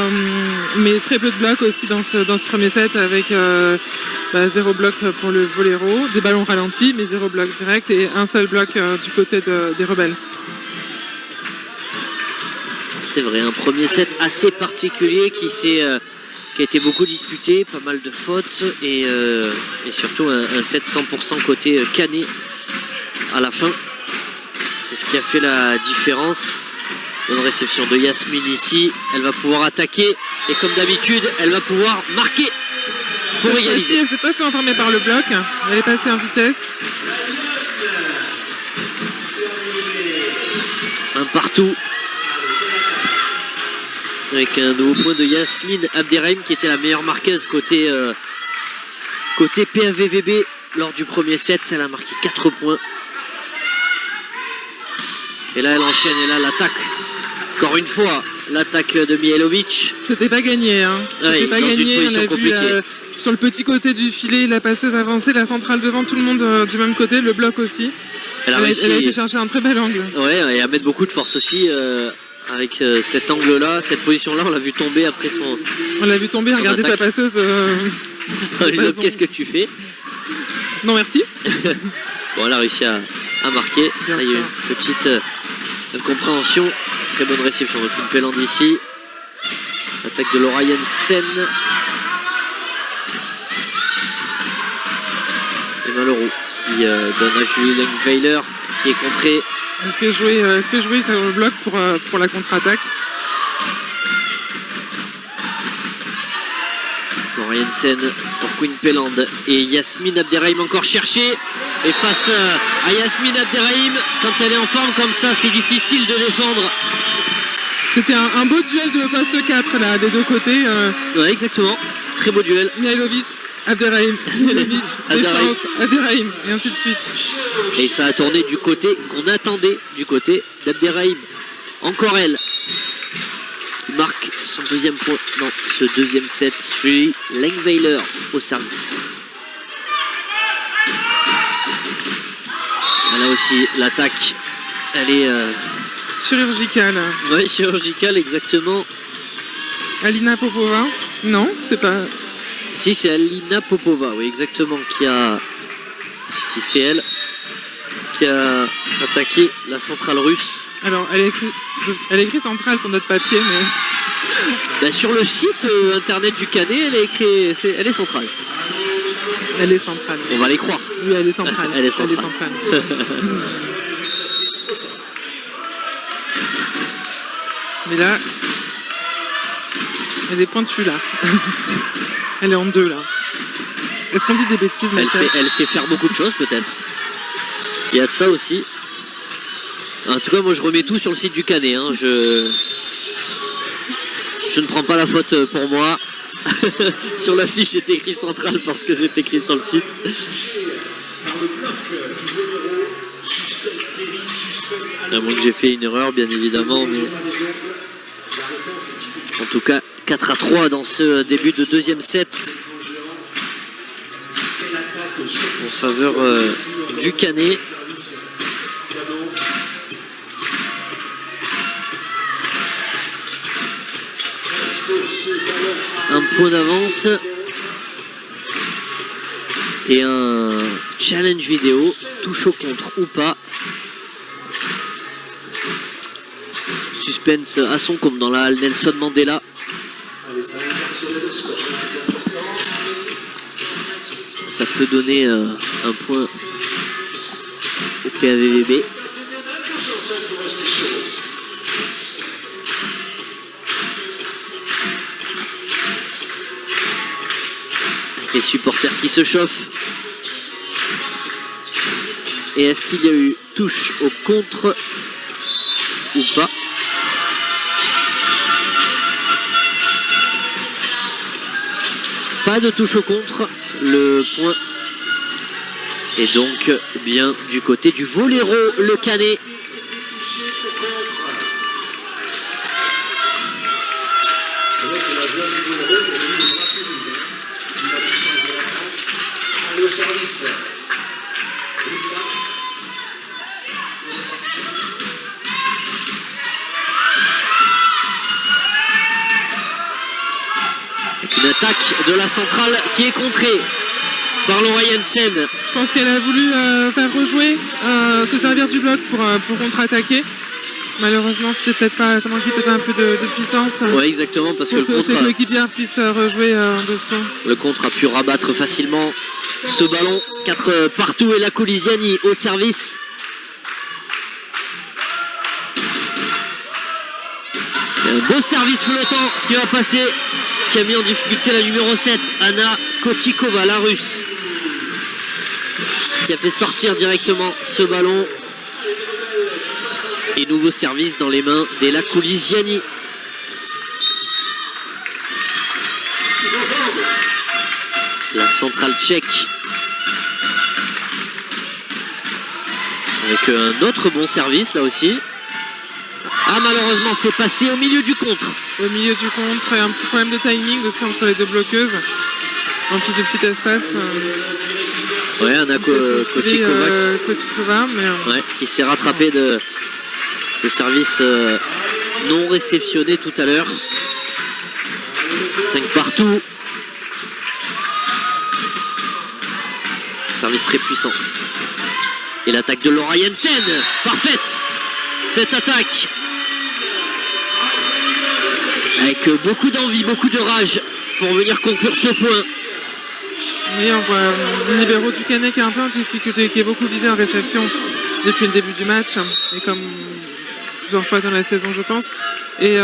C: très peu de blocs aussi dans ce premier set avec 0 bloc pour le volley-row, des ballons ralentis mais 0 bloc direct et un seul bloc du côté des rebelles.
B: C'est vrai, un premier set assez particulier qui a été beaucoup disputé, pas mal de fautes et surtout un set 100% côté Canet à la fin. C'est ce qui a fait la différence. Bonne réception de Yasmine ici. Elle va pouvoir attaquer et comme d'habitude, elle va pouvoir marquer pour
C: Cette
B: égaliser.
C: fois-ci, elle s'est pas fait enfermer par le bloc. Elle est passée en vitesse.
B: Un partout. Avec un nouveau point de Yasmine Abderrahim qui était la meilleure marqueuse côté PAVVB lors du premier set. Elle a marqué 4 points. Et là, elle enchaîne. Et là, l'attaque. Encore une fois, l'attaque de Mihailovic.
C: C'était pas gagné. Hein. C'était
B: Ouais,
C: pas
B: dans une
C: gagné.
B: position
C: On a vu
B: compliquée.
C: sur le petit côté du filet, la passeuse avancée, la centrale devant, tout le monde du même côté, le bloc aussi.
B: Elle a
C: Elle a
B: réussi
C: été chercher un très bel angle.
B: ouais, et à mettre beaucoup de force aussi. Avec cet angle-là, cette position-là, on l'a vu tomber après son.
C: On l'a vu tomber,
B: Son
C: regarder sa
B: attaque.
C: passeuse.
B: En lui disant, qu'est-ce que tu fais?
C: Non, merci.
B: Bon, elle a réussi à marquer.
C: Bien
B: Là, il y a eu
C: sûr.
B: une petite incompréhension. Très bonne réception de Kim Pelland ici. Attaque de Laura Jensen. Et Malheureux qui donne à Julie Lengweiler qui est contrée.
C: Elle fait jouer sur le bloc pour la contre-attaque.
B: Laura Jensen pour Queen Pelland. Et Yasmine Abderrahim encore cherchée. Et face à Yasmine Abderrahim, quand elle est en forme comme ça, c'est difficile de défendre.
C: C'était un beau duel de poste 4 là, des deux côtés.
B: Ouais, exactement. Très beau duel.
C: Mihailovic, Abderrahim, Mihailovic,
B: Abderrahim.
C: défense, Abderrahim, et ainsi de suite.
B: Et ça a tourné du côté qu'on attendait, du côté d'Abderrahim. Encore elle, qui marque son deuxième point dans ce deuxième set. Julie Lengweiler au service. Là aussi, l'attaque, elle est
C: Chirurgical.
B: ouais, chirurgicale, exactement.
C: Alina Popova. Non, c'est pas.
B: Si, c'est Alina Popova, oui, exactement, qui a. Si, c'est elle qui a attaqué la centrale russe.
C: Alors, elle est écrite centrale sur notre papier, mais.
B: Bah, sur le site internet du Canet, elle est centrale.
C: Elle est centrale.
B: On va les croire.
C: Oui, elle est centrale.
B: Elle est centrale.
C: Mais là, elle est pointue là. Elle est en deux là. Est-ce qu'on dit des bêtises, Mathias?
B: Elle sait faire beaucoup de choses peut-être. Il y a de ça aussi. En tout cas, moi je remets tout sur le site du Canet. Hein. Je ne prends pas la faute pour moi. Sur la fiche, c'est écrit central parce que c'est écrit sur le site. À moins que j'ai fait une erreur, bien évidemment, mais en tout cas 4-3 dans ce début de deuxième set en faveur du Canet. Un point d'avance et un challenge vidéo, touche au contre ou pas. Suspense à son comme dans la halle Nelson Mandela. Ça peut donner un point au PAVVB. Les supporters qui se chauffent. Et est-ce qu'il y a eu touche au contre ou pas? Pas de touche au contre. Le point Et donc bien du côté du Voléro, le Canet.
A: C'est vrai que la joueur du Boulot, pour lui, il est rapide. Il a pu changer la tâche. Allez au service.
B: Avec une attaque de la centrale qui est contrée par Laura Jensen.
C: Je pense qu'elle a voulu faire rejouer, se servir du bloc pour contre-attaquer. Malheureusement, c'est peut-être pas, ça manquait peut-être un peu de puissance.
B: Ouais, exactement, parce que
C: pour que ses coéquipiers puissent rejouer en dessous.
B: Le contre a pu rabattre facilement ce ballon. 4 partout et la Colisiani au service. Un beau service flottant qui va passer, qui a mis en difficulté la numéro 7, Anna Kotikova, la russe, qui a fait sortir directement ce ballon. Et nouveau service dans les mains d'Ela Kolisiani. La centrale tchèque. Avec un autre bon service là aussi. Ah, malheureusement c'est passé au milieu du contre.
C: Au milieu du contre, et un petit problème de timing aussi entre les deux bloqueuses. En plus de petit espace.
B: Ouais, Anna
C: Kotikova, mais
B: ouais, qui s'est rattrapé de ce service non réceptionné tout à l'heure. 5 partout. Service très puissant. Et l'attaque de Laura Jensen. Parfaite cette attaque. Avec beaucoup d'envie, beaucoup de rage pour venir conclure ce point.
C: Oui, on voit le libéro du Canet qui est un peu en difficulté, qui est beaucoup visé en réception depuis le début du match, et comme plusieurs fois dans la saison je pense, et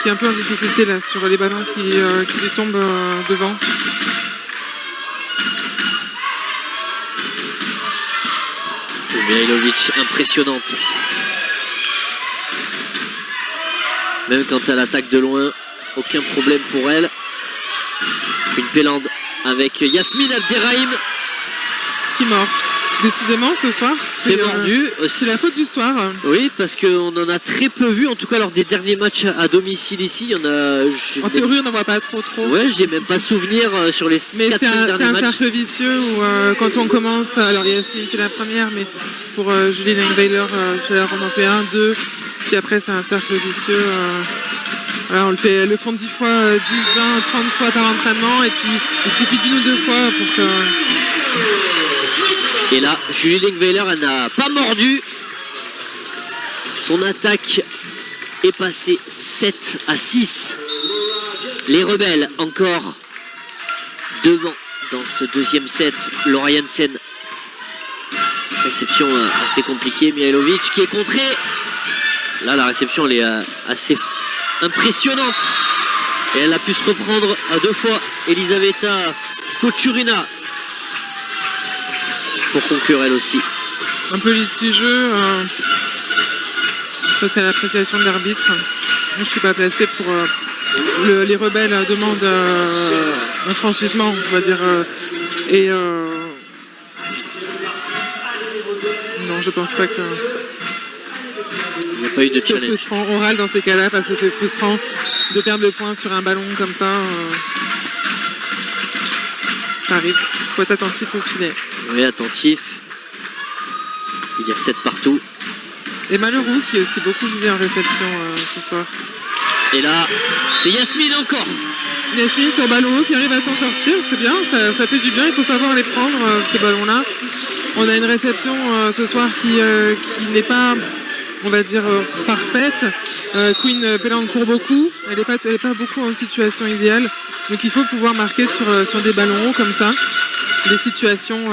C: qui est un peu en difficulté là sur les ballons qui lui tombent devant.
B: Mihailovic impressionnante. Même quand elle attaque de loin, aucun problème pour elle. Une pélande avec Yasmine Abderrahim.
C: Qui mord. Décidément ce soir,
B: c'est mordu.
C: C'est la faute du soir.
B: Oui, parce qu'on en a très peu vu, en tout cas lors des derniers matchs à domicile ici. Il y en a.
C: En théorie, on n'en voit pas trop.
B: Ouais, je n'ai même pas souvenir sur les 4-5 derniers matchs.
C: C'est un cercle vicieux où quand on commence, alors Yasmine c'est la première, mais pour Julie Langweiler, je vais en faire 1, 2, puis après c'est un cercle vicieux. Voilà, on le fait le fond 10 fois, 10, 20, 30 fois par entraînement, et puis il suffit d'une ou deux fois pour que.
B: Et là, Julie Langweiler, elle n'a pas mordu. Son attaque est passée 7-6. Les rebelles encore devant dans ce deuxième set. Laura Jensen. Réception assez compliquée. Mihailovic qui est contré. Là, la réception elle est assez impressionnante. Et elle a pu se reprendre à 2 fois. Elisaveta Koturina. Pour conclure elle aussi.
C: Un peu litigieux. Ça c'est l'appréciation de l'arbitre. Je ne suis pas placé pour... les rebelles demandent un franchissement, on va dire. Non, je pense pas que...
B: Il n'y a pas eu de
C: c'est
B: challenge.
C: frustrant. On râle dans ces cas-là parce que c'est frustrant de perdre le point sur un ballon comme ça. Ça arrive. Il faut être attentif au filet.
B: Oui, attentif. Il y a 7 partout.
C: Et Malheureux qui est aussi beaucoup visé en réception ce soir.
B: Et là, c'est Yasmine encore.
C: Yasmine sur ballon haut qui arrive à s'en sortir, c'est bien, ça fait du bien, il faut savoir les prendre ces ballons-là. On a une réception ce soir qui n'est pas, on va dire, parfaite. Queen Pelland court beaucoup, elle n'est pas beaucoup en situation idéale. Donc il faut pouvoir marquer sur des ballons hauts comme ça, des situations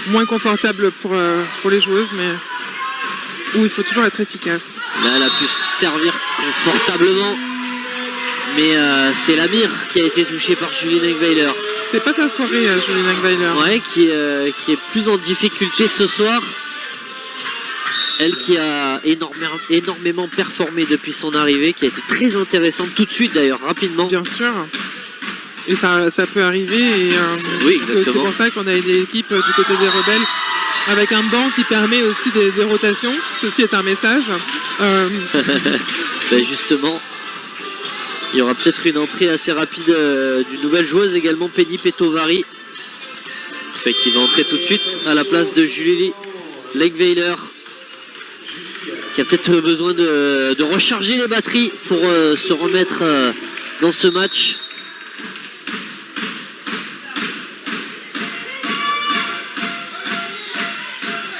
C: moins confortables pour les joueuses, mais où il faut toujours être efficace.
B: Là, elle a pu se servir confortablement, mais c'est l'Amir qui a été touché par Julie Langweiler.
C: C'est pas sa soirée, Julie Langweiler.
B: Ouais, qui est plus en difficulté ce soir. Elle qui a énormément performé depuis son arrivée, qui a été très intéressante tout de suite d'ailleurs, rapidement.
C: Bien sûr. Et ça peut arriver. Et
B: Oui,
C: c'est aussi
B: exactement.
C: pour ça qu'on a une équipe du côté des Rebelles avec un banc qui permet aussi des rotations. Ceci est un message.
B: Ben justement, il y aura peut-être une entrée assez rapide d'une nouvelle joueuse également, Penny Petovari, qui va entrer tout de suite à la place de Julie Legweiler, qui a peut-être besoin de recharger les batteries pour se remettre dans ce match.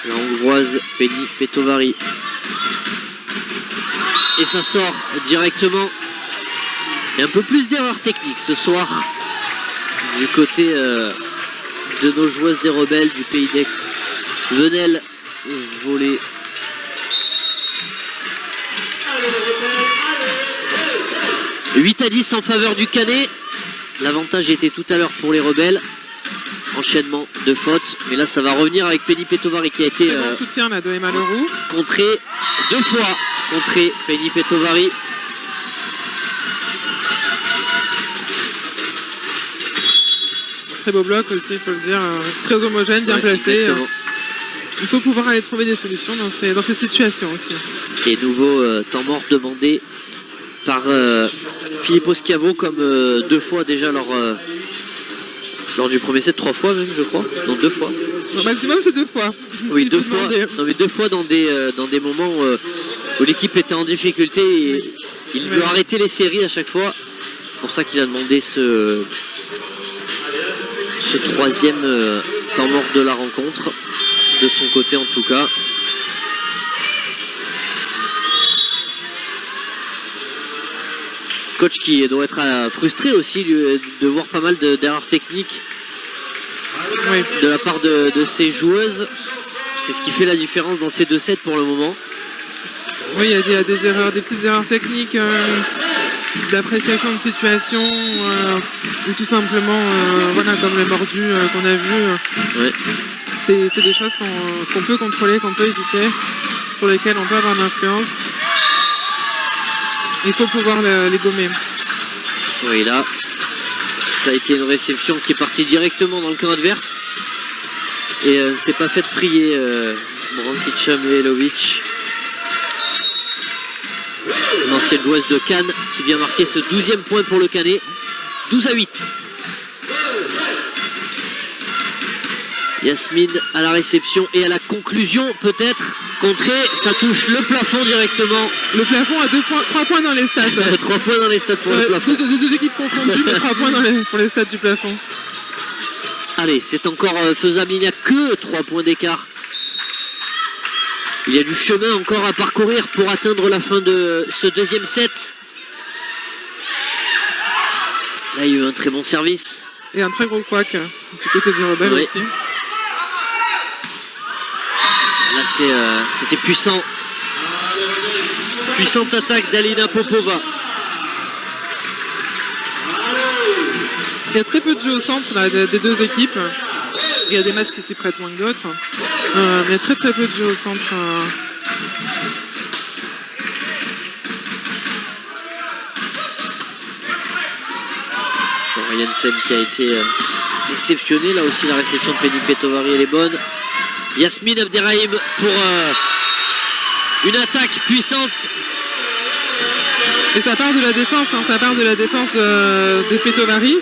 B: La hongroise Penny Petovari. Et ça sort directement. Il y a un peu plus d'erreurs techniques ce soir du côté de nos joueuses des Rebelles du Pays d'Aix. Venelle volée. 8-10 en faveur du Canet. L'avantage était tout à l'heure pour les Rebelles. Enchaînement de fautes. Mais là, ça va revenir avec Penny Petovari qui a été
C: Bon soutien là, de Emma Leroux.
B: contré 2 fois. Contré Penny Petovari.
C: Très beau bloc aussi, il faut le dire. Très homogène, bien
B: Ouais,
C: placé.
B: exactement.
C: Il faut pouvoir aller trouver des solutions dans ces situations aussi.
B: Et nouveau temps mort demandé par Filippo Schiavo comme 2 fois déjà lors du premier set, 3 fois même je crois. Non, 2 fois.
C: Au maximum c'est 2 fois.
B: Oui,
C: Il
B: 2
C: faut
B: fois.
C: demander.
B: Non mais 2 fois dans des moments où l'équipe était en difficulté et il veut
C: Ouais.
B: arrêter les séries à chaque fois. C'est pour ça qu'il a demandé ce troisième temps mort de la rencontre, de son côté en tout cas. Coach qui doit être frustré aussi de voir pas mal d'erreurs techniques
C: Oui.
B: de la part de ses joueuses. C'est ce qui fait la différence dans ces 2 sets pour le moment.
C: Oui, il y a des erreurs, des petites erreurs techniques, d'appréciation de situation, ou tout simplement, voilà, comme les mordus qu'on a vu.
B: Ouais.
C: C'est des choses qu'on peut contrôler, qu'on peut éviter, sur lesquelles on peut avoir de l'influence. Il faut pouvoir les gommer.
B: Oui, là, ça a été une réception qui est partie directement dans le camp adverse. Et ne s'est pas fait prier Brankica Mihailovic. L'ancienne joueuse de Cannes qui vient marquer ce 12e point pour le Canet. 12-8. Yasmine à la réception et à la conclusion peut-être. Contré, ça touche le plafond directement.
C: Le plafond a 3 points dans les stats.
B: 3 points dans les stats pour le plafond.
C: Deux équipes confondues, mais 3 points pour les stats du plafond.
B: Allez, c'est encore faisable, il n'y a que 3 points d'écart. Il y a du chemin encore à parcourir pour atteindre la fin de ce 2e set. Là, il y a eu un très bon service.
C: Et un très gros couac du côté du Rebelle
B: Oui.
C: aussi.
B: Là, c'était puissant. Puissante attaque d'Alina Popova.
C: Il y a très peu de jeux au centre là, des deux équipes. Il y a des matchs qui s'y prêtent moins que d'autres. Mais il y a très peu de jeux au centre.
B: Bon, Jensen qui a été déceptionné. Là aussi, la réception de Penny Petovari, elle est bonne. Yasmine Abderrahim pour une attaque puissante.
C: Et ça part de la défense, ça part de la défense de Petovari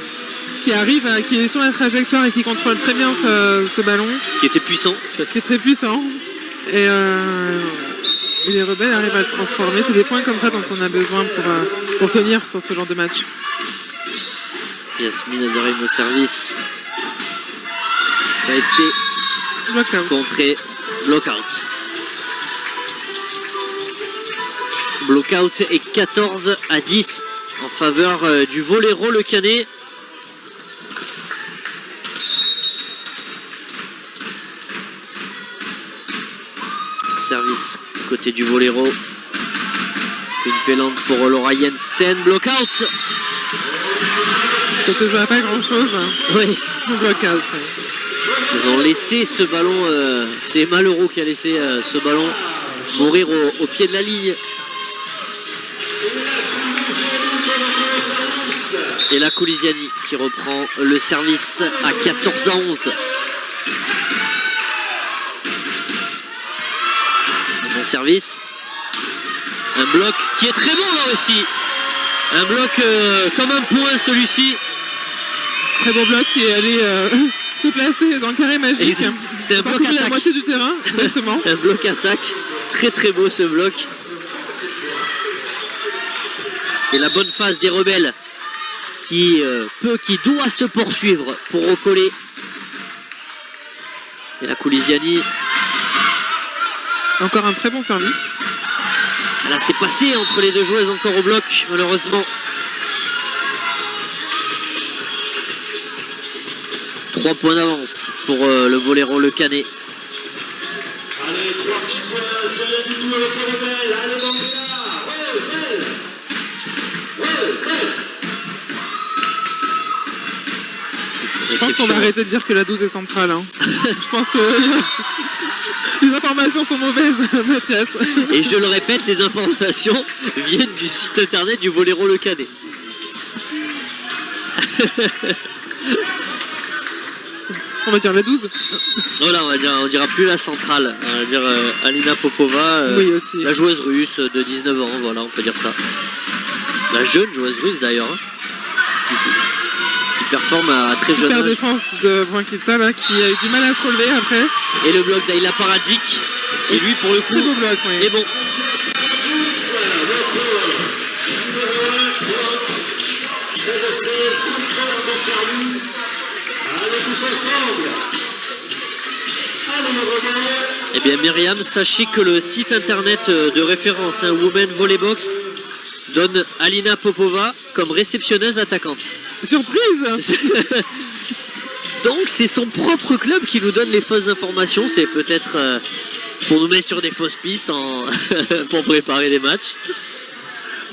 C: qui est sur la trajectoire et qui contrôle très bien ce ballon,
B: Qui était puissant.
C: qui est très puissant. Et les Rebelles arrivent à le transformer. C'est des points comme ça dont on a besoin pour tenir sur ce genre de match.
B: Yasmine Abderrahim au service. Ça a été
C: Blockout.
B: contré. Blockout. Blockout et 14-10 en faveur du Voléro Le Canet. Service côté du Voléro. Une pélante pour Laura Jensen. Blockout.
C: Ça se joue à pas grand chose.
B: Oui.
C: Blockout. Oui.
B: Ils ont laissé ce ballon. C'est Malheureux qui a laissé ce ballon mourir au pied de la ligne. Et la Kouliziani qui reprend le service à 14-11. Bon service. Un bloc qui est très bon là aussi. Un bloc comme un point celui-ci.
C: Très beau bloc qui est allé se placer dans le carré magique.
B: C'était un bloc
C: Parcourir la
B: attaque.
C: moitié du terrain, exactement.
B: Un bloc attaque. Très très beau ce bloc. Et la bonne phase des rebelles qui doit se poursuivre pour recoller. Et la Kouliziani.
C: Encore un très bon service.
B: Là c'est passé entre les deux joueuses encore au bloc malheureusement. 3 points d'avance pour le Voléro Le Canet.
A: Allez, 3 petits points, c'est du tout avec les rebelles. Allez, Mandela.
C: Je pense qu'on va arrêter de dire que la 12 est centrale. Hein. Je pense que les informations sont mauvaises, Mathias.
B: Et je le répète, les informations viennent du site internet du Voléro Le Canet.
C: On va dire la 12.
B: Voilà, on dira plus la centrale. On va dire Alina Popova,
C: Oui, aussi.
B: la joueuse russe de 19 ans. Voilà, on peut dire ça. La jeune joueuse russe d'ailleurs, hein, qui performe à très jeune
C: Super
B: âge.
C: défense de Brankitsa là, qui a eu du mal à se relever après.
B: Et le bloc d'Aïla Paradzic, qui lui pour le coup
C: Très beau bloc, oui.
B: est bon. Eh bien Myriam, sachez que le site internet de référence Women Volleybox donne Alina Popova comme réceptionneuse attaquante.
C: Surprise.
B: Donc c'est son propre club qui nous donne les fausses informations. C'est peut-être pour nous mettre sur des fausses pistes pour préparer les matchs.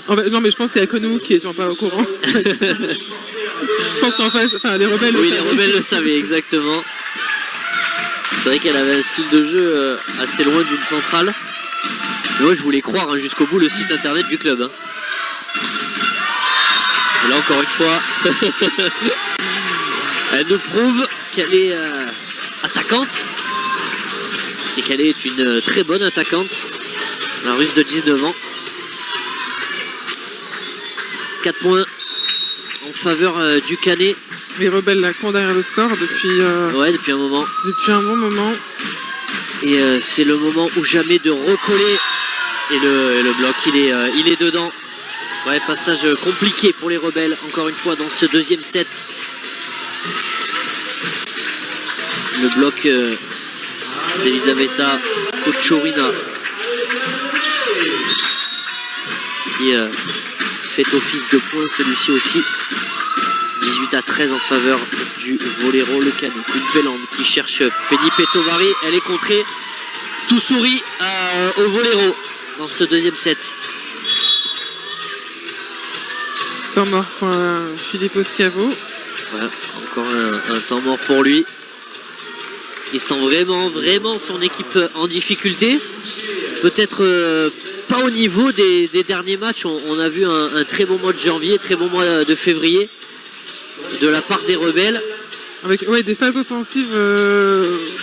C: Oh bah, non mais je pense qu'il n'y a que nous qui n'étions pas au courant. Je pense qu'en face, enfin les rebelles le
B: Oui, les
C: savaient.
B: rebelles le savaient exactement. C'est vrai qu'elle avait un style de jeu assez loin d'une centrale. Mais moi je voulais croire hein, jusqu'au bout le site internet du club. Hein. Et là encore une fois, elle nous prouve qu'elle est attaquante. Et qu'elle est une très bonne attaquante. La russe de 19 ans. 4 points en faveur du Canet.
C: Les rebelles là courent derrière le score depuis
B: Ouais, depuis un moment.
C: un bon moment.
B: Et c'est le moment ou jamais de recoller. Et le bloc, il est dedans. Ouais, passage compliqué pour les rebelles, encore une fois, dans ce deuxième set. Le bloc d'Elisaveta Kochorina qui fait office de point, celui-ci aussi. 18-13 en faveur du Voléro Le Canet. Une Pélande qui cherche Penny Petovari. Elle est contrée. Tout sourit au Voléro dans ce deuxième set.
C: Temps mort pour Philippe Oscavo.
B: Voilà, encore un temps mort pour lui. Il sent vraiment son équipe en difficulté. Peut-être pas au niveau des derniers matchs. On a vu un très bon mois de janvier, très bon mois de février de la part des rebelles.
C: Avec des phases offensives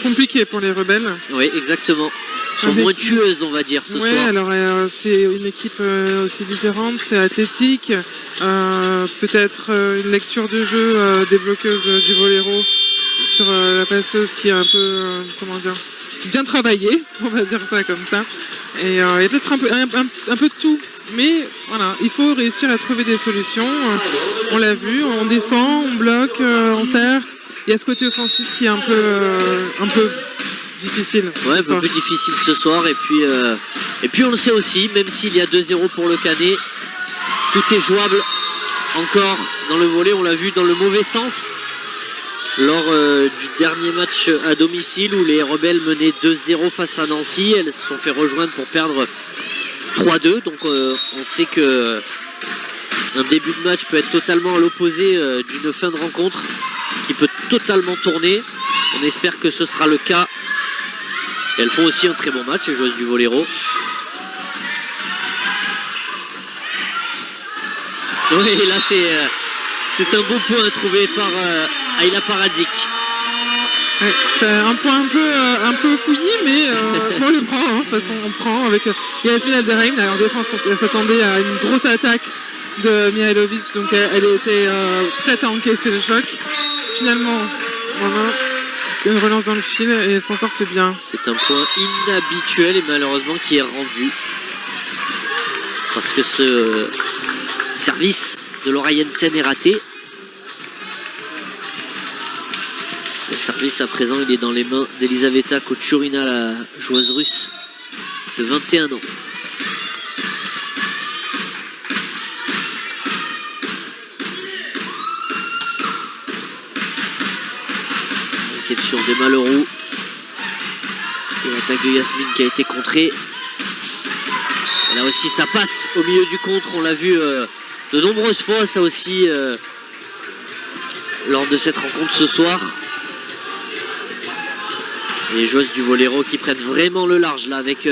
C: compliquées pour les rebelles.
B: Oui, exactement. Sont
C: Avec-
B: moins tueuses, on va dire, ce
C: Ouais,
B: soir.
C: alors c'est une équipe aussi différente, c'est athlétique, peut-être une lecture de jeu des bloqueuses du Voléro sur la passeuse qui est un peu, comment dire, bien travaillée, on va dire ça comme ça. Et il y a peut-être un peu de tout, mais voilà, il faut réussir à trouver des solutions. On l'a vu, on défend, on bloque, on sert. Il y a ce côté offensif qui est un peu difficile.
B: Ouais,
C: ce
B: un peu
C: soir.
B: plus difficile ce soir. Et puis on le sait aussi, même s'il y a 2-0 pour le Canet, tout est jouable encore dans le volley. On l'a vu dans le mauvais sens lors du dernier match à domicile où les rebelles menaient 2-0 face à Nancy. Elles se sont fait rejoindre pour perdre 3-2. Donc on sait que un début de match peut être totalement à l'opposé d'une fin de rencontre qui peut totalement tourner. On espère que ce sera le cas. Et elles font aussi un très bon match, les joueuses du Voléro. Oui, là c'est un beau point trouvé par Ayla Paradzik.
C: Ouais, c'est un point un peu fouillis, mais moi je prends, hein. De toute façon on prend avec Yasmine Abderrahim en défense. Elle s'attendait à une grosse attaque de Mihailovic, donc elle était prête à encaisser le choc. Finalement, voilà, une relance dans le fil et elle s'en sortent bien.
B: C'est un point inhabituel et malheureusement qui est rendu. Parce que ce service de Laura Jensen est raté. Le service à présent il est dans les mains d'Elisaveta Kochurina, la joueuse russe de 21 ans. Réception des Malheureux. Et l'attaque de Yasmine qui a été contrée. Et là aussi ça passe au milieu du contre, on l'a vu de nombreuses fois ça aussi lors de cette rencontre ce soir. Et les joueuses du Voléro qui prennent vraiment le large là avec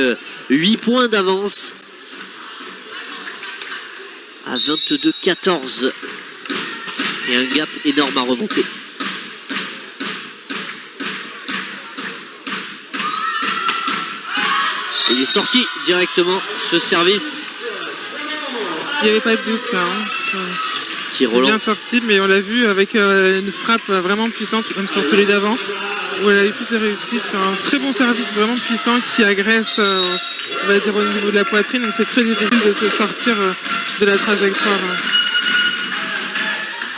B: 8 points d'avance à 22-14 et un gap énorme à remonter. Il est sorti directement ce service.
C: Il n'y avait pas de doute là. Hein.
B: Qui relance.
C: Bien sorti, mais on l'a vu avec une frappe vraiment puissante, même sur celui d'avant, où elle a eu plus de réussite sur un très bon service vraiment puissant qui agresse, on va dire, au niveau de la poitrine. Donc c'est très difficile de se sortir de la trajectoire.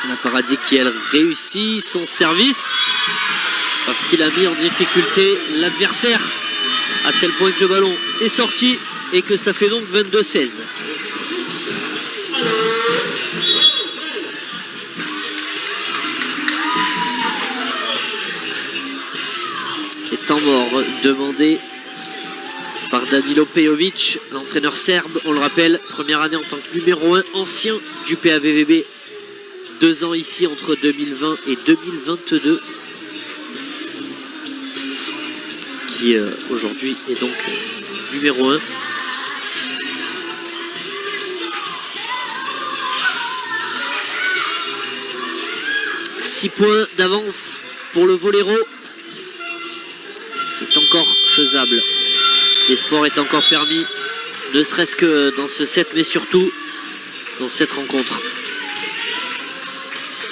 B: La Paradis qui elle réussit son service parce qu'il a mis en difficulté l'adversaire à tel point que le ballon est sorti et que ça fait donc 22-16. Et temps mort demandé par Danilo Pejovic, l'entraîneur serbe, on le rappelle, première année en tant que numéro 1 ancien du PAVVB, 2 ans ici entre 2020 et 2022, qui aujourd'hui est donc numéro 1. Six points d'avance pour le Voléro. C'est encore faisable. L'espoir est encore permis, ne serait-ce que dans ce set, mais surtout dans cette rencontre.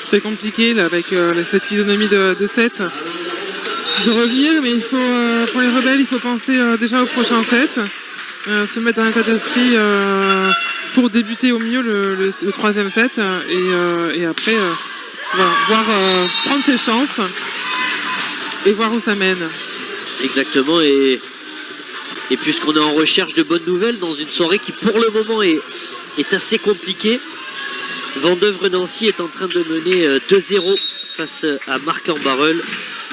C: C'est compliqué là, avec cette physionomie de set de revenir, mais il faut, pour les rebelles, il faut penser déjà au prochain set, se mettre dans l'état d'esprit pour débuter au mieux le troisième set et après voir prendre ses chances et voir où ça mène.
B: Exactement, et puisqu'on est en recherche de bonnes nouvelles dans une soirée qui pour le moment est assez compliquée, Vandœuvre-Nancy est en train de mener 2-0 face à Marc-en-Barœul.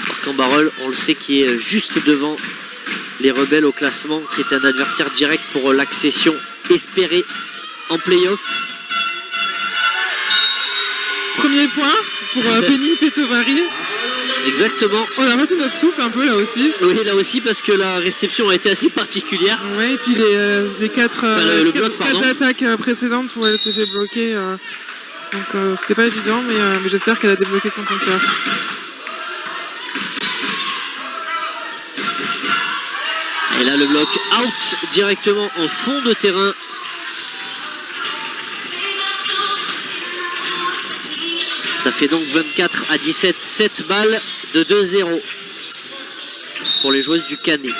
B: Marc-en-Barœul, on le sait, qui est juste devant les Rebelles au classement, qui est un adversaire direct pour l'accession espérée en play-off.
C: Premier point pour Penny Petovari.
B: Exactement.
C: On a retenu notre souffle un peu là aussi.
B: Oui, là aussi parce que la réception a été assez particulière.
C: Oui, et puis les quatre attaques précédentes où elle s'est fait bloquer. Donc c'était pas évident, mais j'espère qu'elle a débloqué son compteur.
B: Et là le bloc out directement en fond de terrain. Ça fait donc 24-17, 7 balles de 2-0 pour les joueuses du Canet.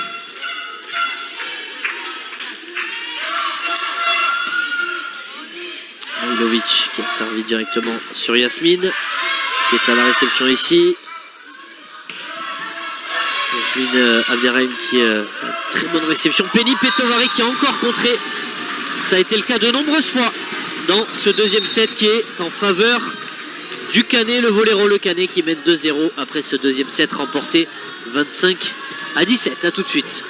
B: Mihailovic qui a servi directement sur Yasmine, qui est à la réception ici. Yasmine Abderrahim qui fait une très bonne réception. Penny Petovari qui a encore contré. Ça a été le cas de nombreuses fois dans ce deuxième set qui est en faveur du Canet, le Voléro le Canet qui mène 2-0 après ce deuxième set remporté 25-17. A tout de suite.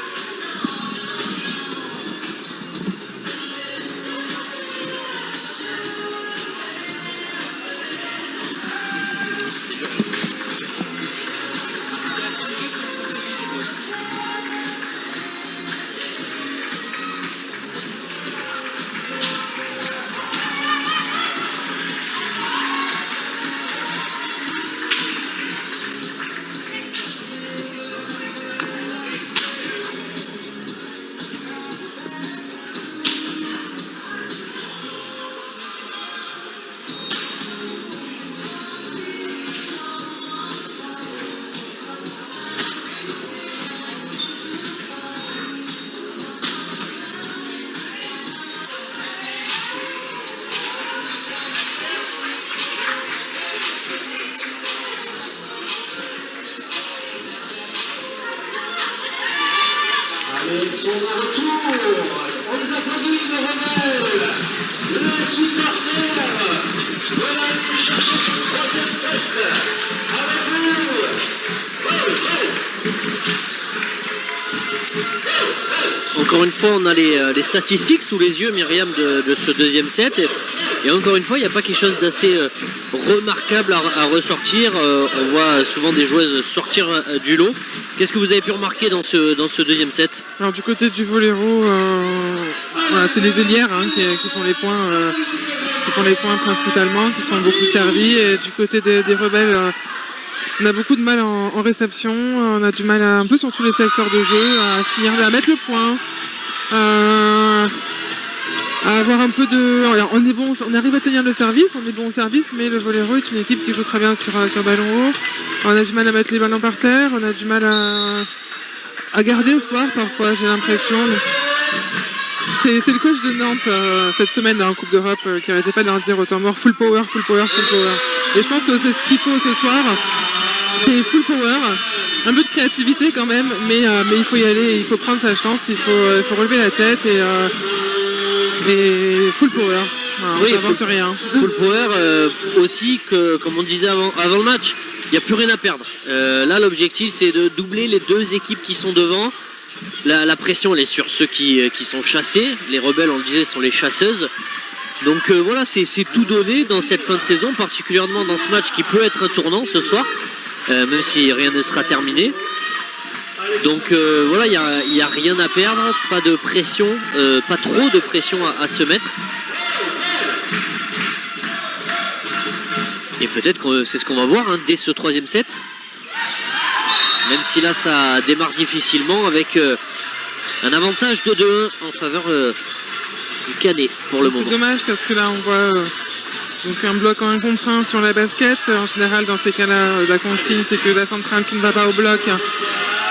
A: Allez, ils sont de retour. On les applaudit, nos rebelles. Les supporters veulent aller chercher son troisième set. Avec vous.
B: Encore une fois, on a les statistiques sous les yeux, Myriam, de ce deuxième set. Et encore une fois, il n'y a pas quelque chose d'assez remarquable à ressortir. On voit souvent des joueuses sortir du lot. Qu'est-ce que vous avez pu remarquer dans ce deuxième set?
C: Alors du côté du volley-roll, voilà, c'est les ailières qui font les points. Qui font les points principalement, qui sont beaucoup servis. Et du côté des rebelles, on a beaucoup de mal en réception, on a du mal un peu sur tous les secteurs de jeu, à finir, à mettre le point, à avoir un peu de... On est bon, on arrive à tenir le service, on est bon au service, mais le volley-roll est une équipe qui joue très bien sur ballon haut. On a du mal à mettre les ballons par terre, on a du mal à garder espoir parfois, j'ai l'impression. C'est le coach de Nantes cette semaine en Coupe d'Europe qui n'arrêtait pas de leur dire autant mort, full power, full power, full power. Et je pense que c'est ce qu'il faut ce soir. C'est full power, un peu de créativité quand même, mais il faut y aller, il faut prendre sa chance, il faut relever la tête et full power. Voilà,
B: Oui,
C: on n'invente rien.
B: Full power aussi, que, comme on disait avant le match, il n'y a plus rien à perdre. Là, l'objectif, c'est de doubler les deux équipes qui sont devant. La pression, elle est sur ceux qui sont chassés. Les rebelles, on le disait, sont les chasseuses. Donc voilà, c'est tout donné dans cette fin de saison, particulièrement dans ce match qui peut être un tournant ce soir, même si rien ne sera terminé. Donc voilà, il n'y a rien à perdre, pas de pression, pas trop de pression à se mettre. Et peut-être que c'est ce qu'on va voir dès ce troisième set. Même si là ça démarre difficilement avec un avantage de 2-1 en faveur du Canet pour le moment.
C: C'est dommage parce que là on voit donc un bloc en 1 contre 1 sur la basket. En général dans ces cas-là, la consigne c'est que la centrale qui ne va pas au bloc,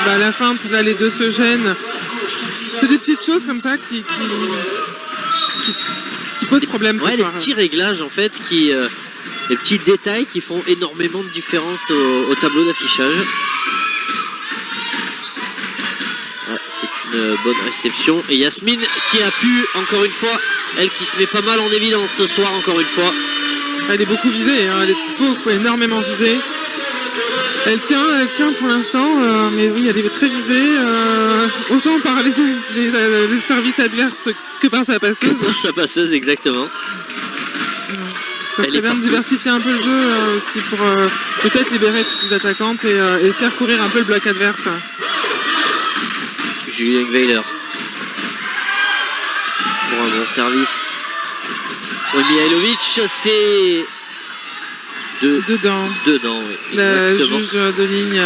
C: à la feinte, là les deux se gênent. C'est des petites choses comme ça qui posent problème.
B: Ouais, les petits réglages en fait, les petits détails qui font énormément de différence au tableau d'affichage. C'est une bonne réception. Et Yasmine qui a pu, encore une fois, elle qui se met pas mal en évidence ce soir, encore une fois.
C: Elle est beaucoup visée, elle est énormément visée. Elle tient pour l'instant, mais oui, elle est très visée, autant par les services adverses que par sa passeuse.
B: Que par sa passeuse, exactement.
C: Ça serait bien de diversifier un peu le jeu aussi pour peut-être libérer toutes les attaquantes et faire courir un peu le bloc adverse.
B: Julien Weiler pour un bon service. Oui, Mihailovic, c'est
C: dedans.
B: Oui,
C: la juge de ligne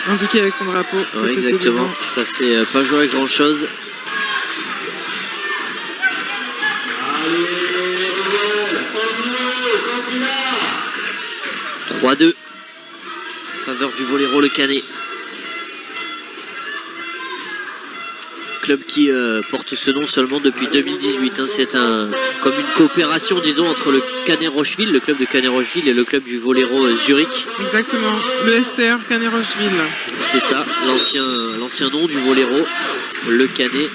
C: indiqué avec son drapeau.
B: Oui, exactement. Ça, c'est pas joué à grand chose. « 3-2 » faveur du volley-roll Le Canet. Club qui porte ce nom seulement depuis 2018. C'est comme une coopération, disons, entre le Canet-Rocheville, le club de Canet-Rocheville et le club du volley-roll Zurich.
C: Exactement, le SCR Canet-Rocheville.
B: C'est ça, l'ancien nom du volley-roll, le Canet.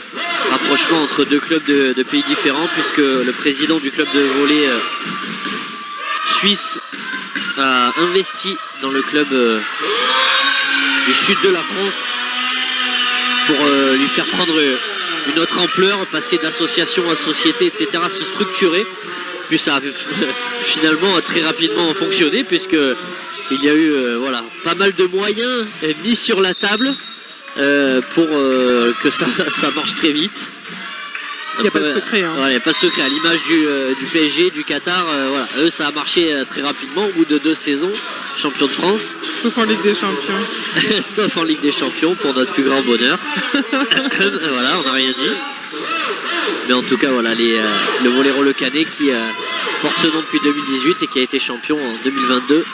B: Rapprochement entre deux clubs de pays différents, puisque le président du club de volley suisse a investi dans le club du sud de la France pour lui faire prendre une autre ampleur, passer d'association à société, etc., se structurer. Puis ça a finalement très rapidement fonctionné, puisque il y a eu pas mal de moyens mis sur la table pour que ça marche très vite.
C: Il n'y a pas de secret.
B: Il n'y a pas de secret. À l'image du PSG, du Qatar, eux ça a marché très rapidement au bout de 2 saisons, champion de France.
C: Sauf en Ligue des Champions.
B: Sauf en Ligue des Champions, pour notre plus grand bonheur. Voilà, on n'a rien dit. Mais en tout cas, voilà, le volley-roll Le Canet qui porte ce nom depuis 2018 et qui a été champion en 2022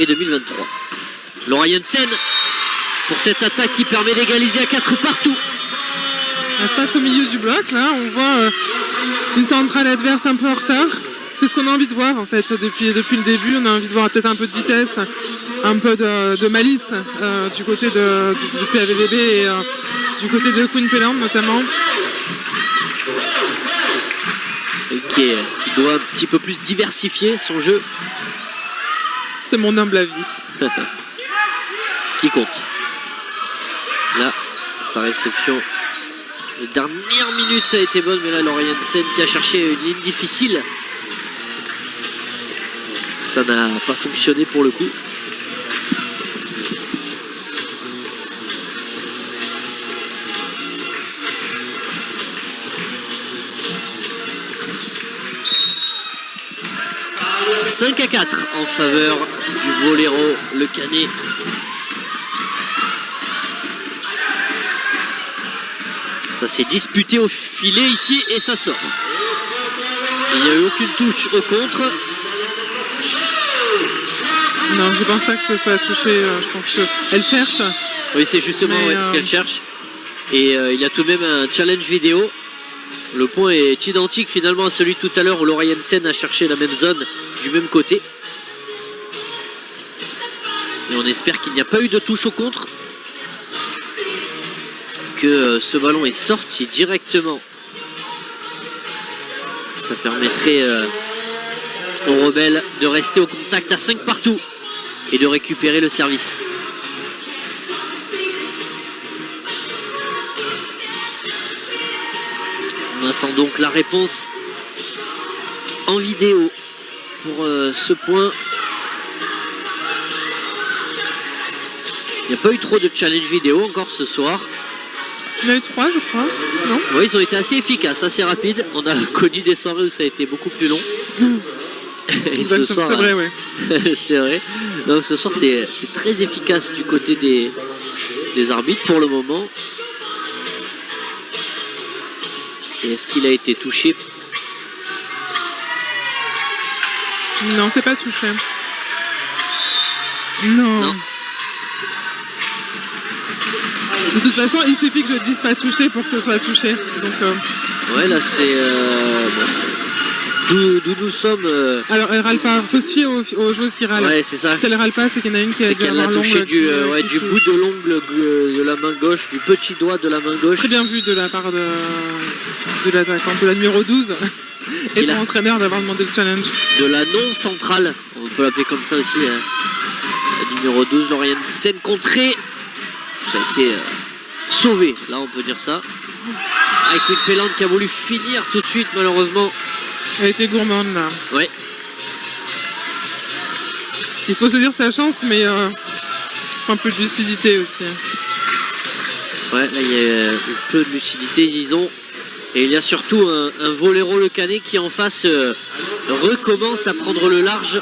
B: et 2023. Laura Jensen pour cette attaque qui permet d'égaliser à 4 partout.
C: Face au milieu du bloc, là, on voit une centrale adverse un peu en retard. c'est ce qu'on a envie de voir en fait depuis le début. On a envie de voir peut-être un peu de vitesse, un peu de malice du côté du PAVDB et du côté de Queen Pelland notamment.
B: Qui doit un petit peu plus diversifier son jeu.
C: C'est mon humble avis.
B: Qui compte. Là, sa réception de dernière minute a été bonne, mais là Lauriane Sen qui a cherché une ligne difficile. Ça n'a pas fonctionné pour le coup. « 5-4 en faveur du Voléro, le Canet. Ça s'est disputé au filet ici et ça sort. Il n'y a eu aucune touche au contre.
C: Non, je pense pas que ce soit touché. Je pense qu'elle cherche.
B: Oui, c'est justement ce qu'elle cherche. Et il y a tout de même un challenge vidéo. Le point est identique finalement à celui de tout à l'heure où Lauriane Sen a cherché la même zone du même côté. Et on espère qu'il n'y a pas eu de touche au contre. Que ce ballon est sorti directement. Ça permettrait aux rebelles de rester au contact à 5 partout et de récupérer le service. On attend donc la réponse en vidéo pour ce point. Il n'y a pas eu trop de challenge vidéo encore ce soir.
C: Il y en a eu 3 je crois, non?
B: Oui, ils ont été assez efficaces, assez rapides. On a connu des soirées où ça a été beaucoup plus long. Et ce soir,
C: c'est vrai, ouais.
B: c'est vrai. Donc ce soir c'est très efficace du côté des arbitres pour le moment. Et est-ce qu'il a été touché?
C: Non, c'est pas touché. Non. De toute façon, il suffit que je dise pas touché pour que ce soit touché. Donc,
B: ouais, là c'est d'où nous sommes.
C: Alors, elle râle pas. Faut se fier aux joueuses qui râlent.
B: Ouais, c'est ça.
C: Si elle râle pas, c'est qu'il y en a une qui a dû avoir l'ongle.
B: C'est qu'elle l'a touché du bout de l'ongle de la main gauche, du petit doigt de la main gauche.
C: Très bien vu de la part de l'attaquante, de la numéro 12. Et son entraîneur d'avoir demandé le challenge.
B: De la non-centrale, on peut l'appeler comme ça aussi. La numéro 12, Lauriane Sen contrée. Ça a été sauvé, là on peut dire ça. Avec Queen Pelland qui a voulu finir tout de suite, malheureusement.
C: Elle était gourmande là.
B: Ouais.
C: Il faut se dire sa chance, mais un peu de lucidité aussi.
B: Ouais, là il y a un peu de lucidité, disons. Et il y a surtout un Voléro Le Canet qui en face recommence à prendre le large.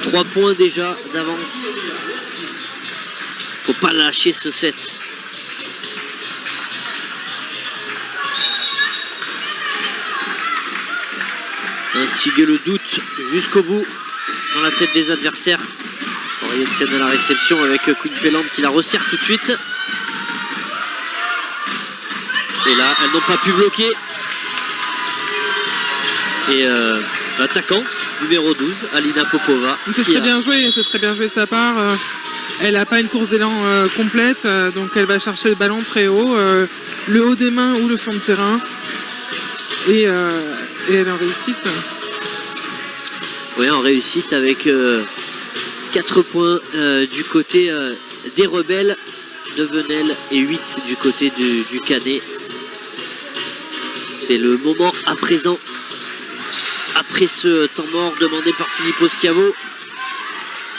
B: 3 points déjà d'avance. Faut pas lâcher ce set. Instiguer le doute jusqu'au bout dans la tête des adversaires. Lauriane Sen à la réception avec Queen Pelland qui la resserre tout de suite. Et là, elles n'ont pas pu bloquer. Et l'attaquant numéro 12, Alina Popova.
C: C'est très bien joué, c'est très bien joué de sa part. Elle n'a pas une course d'élan complète, donc elle va chercher le ballon très haut, le haut des mains ou le fond de terrain. Et elle est en réussite.
B: Oui, en réussite avec 4 points du côté des rebelles de Venelle et 8 du côté du Canet. C'est le moment à présent, après ce temps mort demandé par Filippo Schiavo,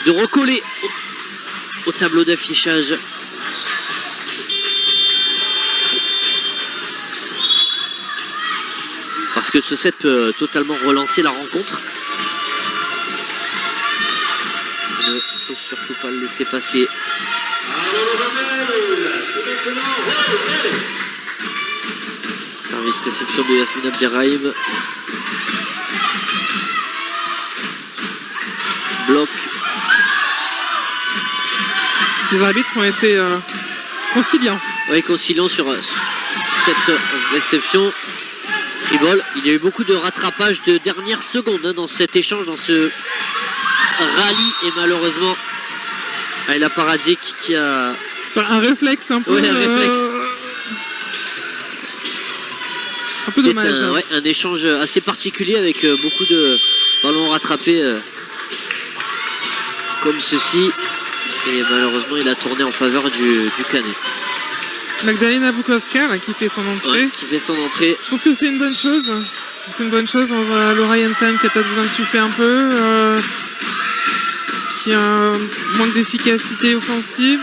B: de recoller au tableau d'affichage. Parce que ce set peut totalement relancer la rencontre. Il ne faut surtout pas le laisser passer. Service réception de Yasmine Abderrahim. Bloc.
C: Les arbitres ont été conciliants.
B: Oui, conciliant sur cette réception. free ball. Il y a eu beaucoup de rattrapage de dernière seconde dans cet échange, dans ce rallye. Et malheureusement, la Paradzik qui a...
C: Un réflexe un peu...
B: Ouais, un réflexe.
C: Un peu dommage.
B: Un échange assez particulier avec beaucoup de ballons rattrapés comme ceci. Et malheureusement, il a tourné en faveur du Canet.
C: Magdalena Bukowska là, qui fait son entrée.
B: Ouais, qui fait son entrée.
C: Je pense que c'est une bonne chose. C'est une bonne chose. On voit Laura Jensen qui a peut-être besoin de souffler un peu. Qui a un manque d'efficacité offensive.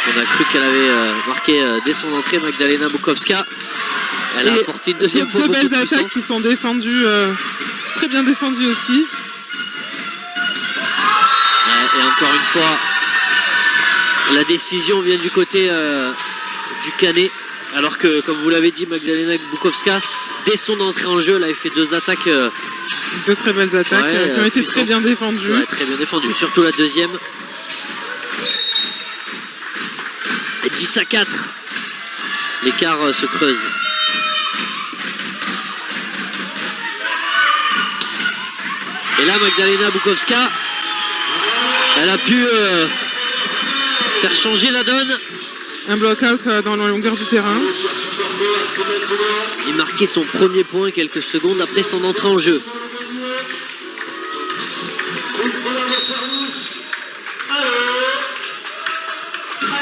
B: On a cru qu'elle avait marqué dès son entrée Magdalena Bukowska. Elle a apporté une deuxième fois
C: deux
B: beaucoup de
C: belles
B: puissance.
C: attaques qui sont défendues, très bien défendues aussi.
B: Et encore une fois, la décision vient du côté du Canet. Alors que, comme vous l'avez dit, Magdalena Bukowska, dès son entrée en jeu, elle avait fait deux attaques.
C: Deux très belles attaques qui ont été
B: puissance.
C: très bien défendues.
B: Ouais, très bien défendues. Surtout la deuxième. 10-4. L'écart se creuse. Et là, Magdalena Bukowska, elle a pu faire changer la donne.
C: Un block-out dans la longueur du terrain.
B: Et marquer son premier point quelques secondes après son entrée en jeu.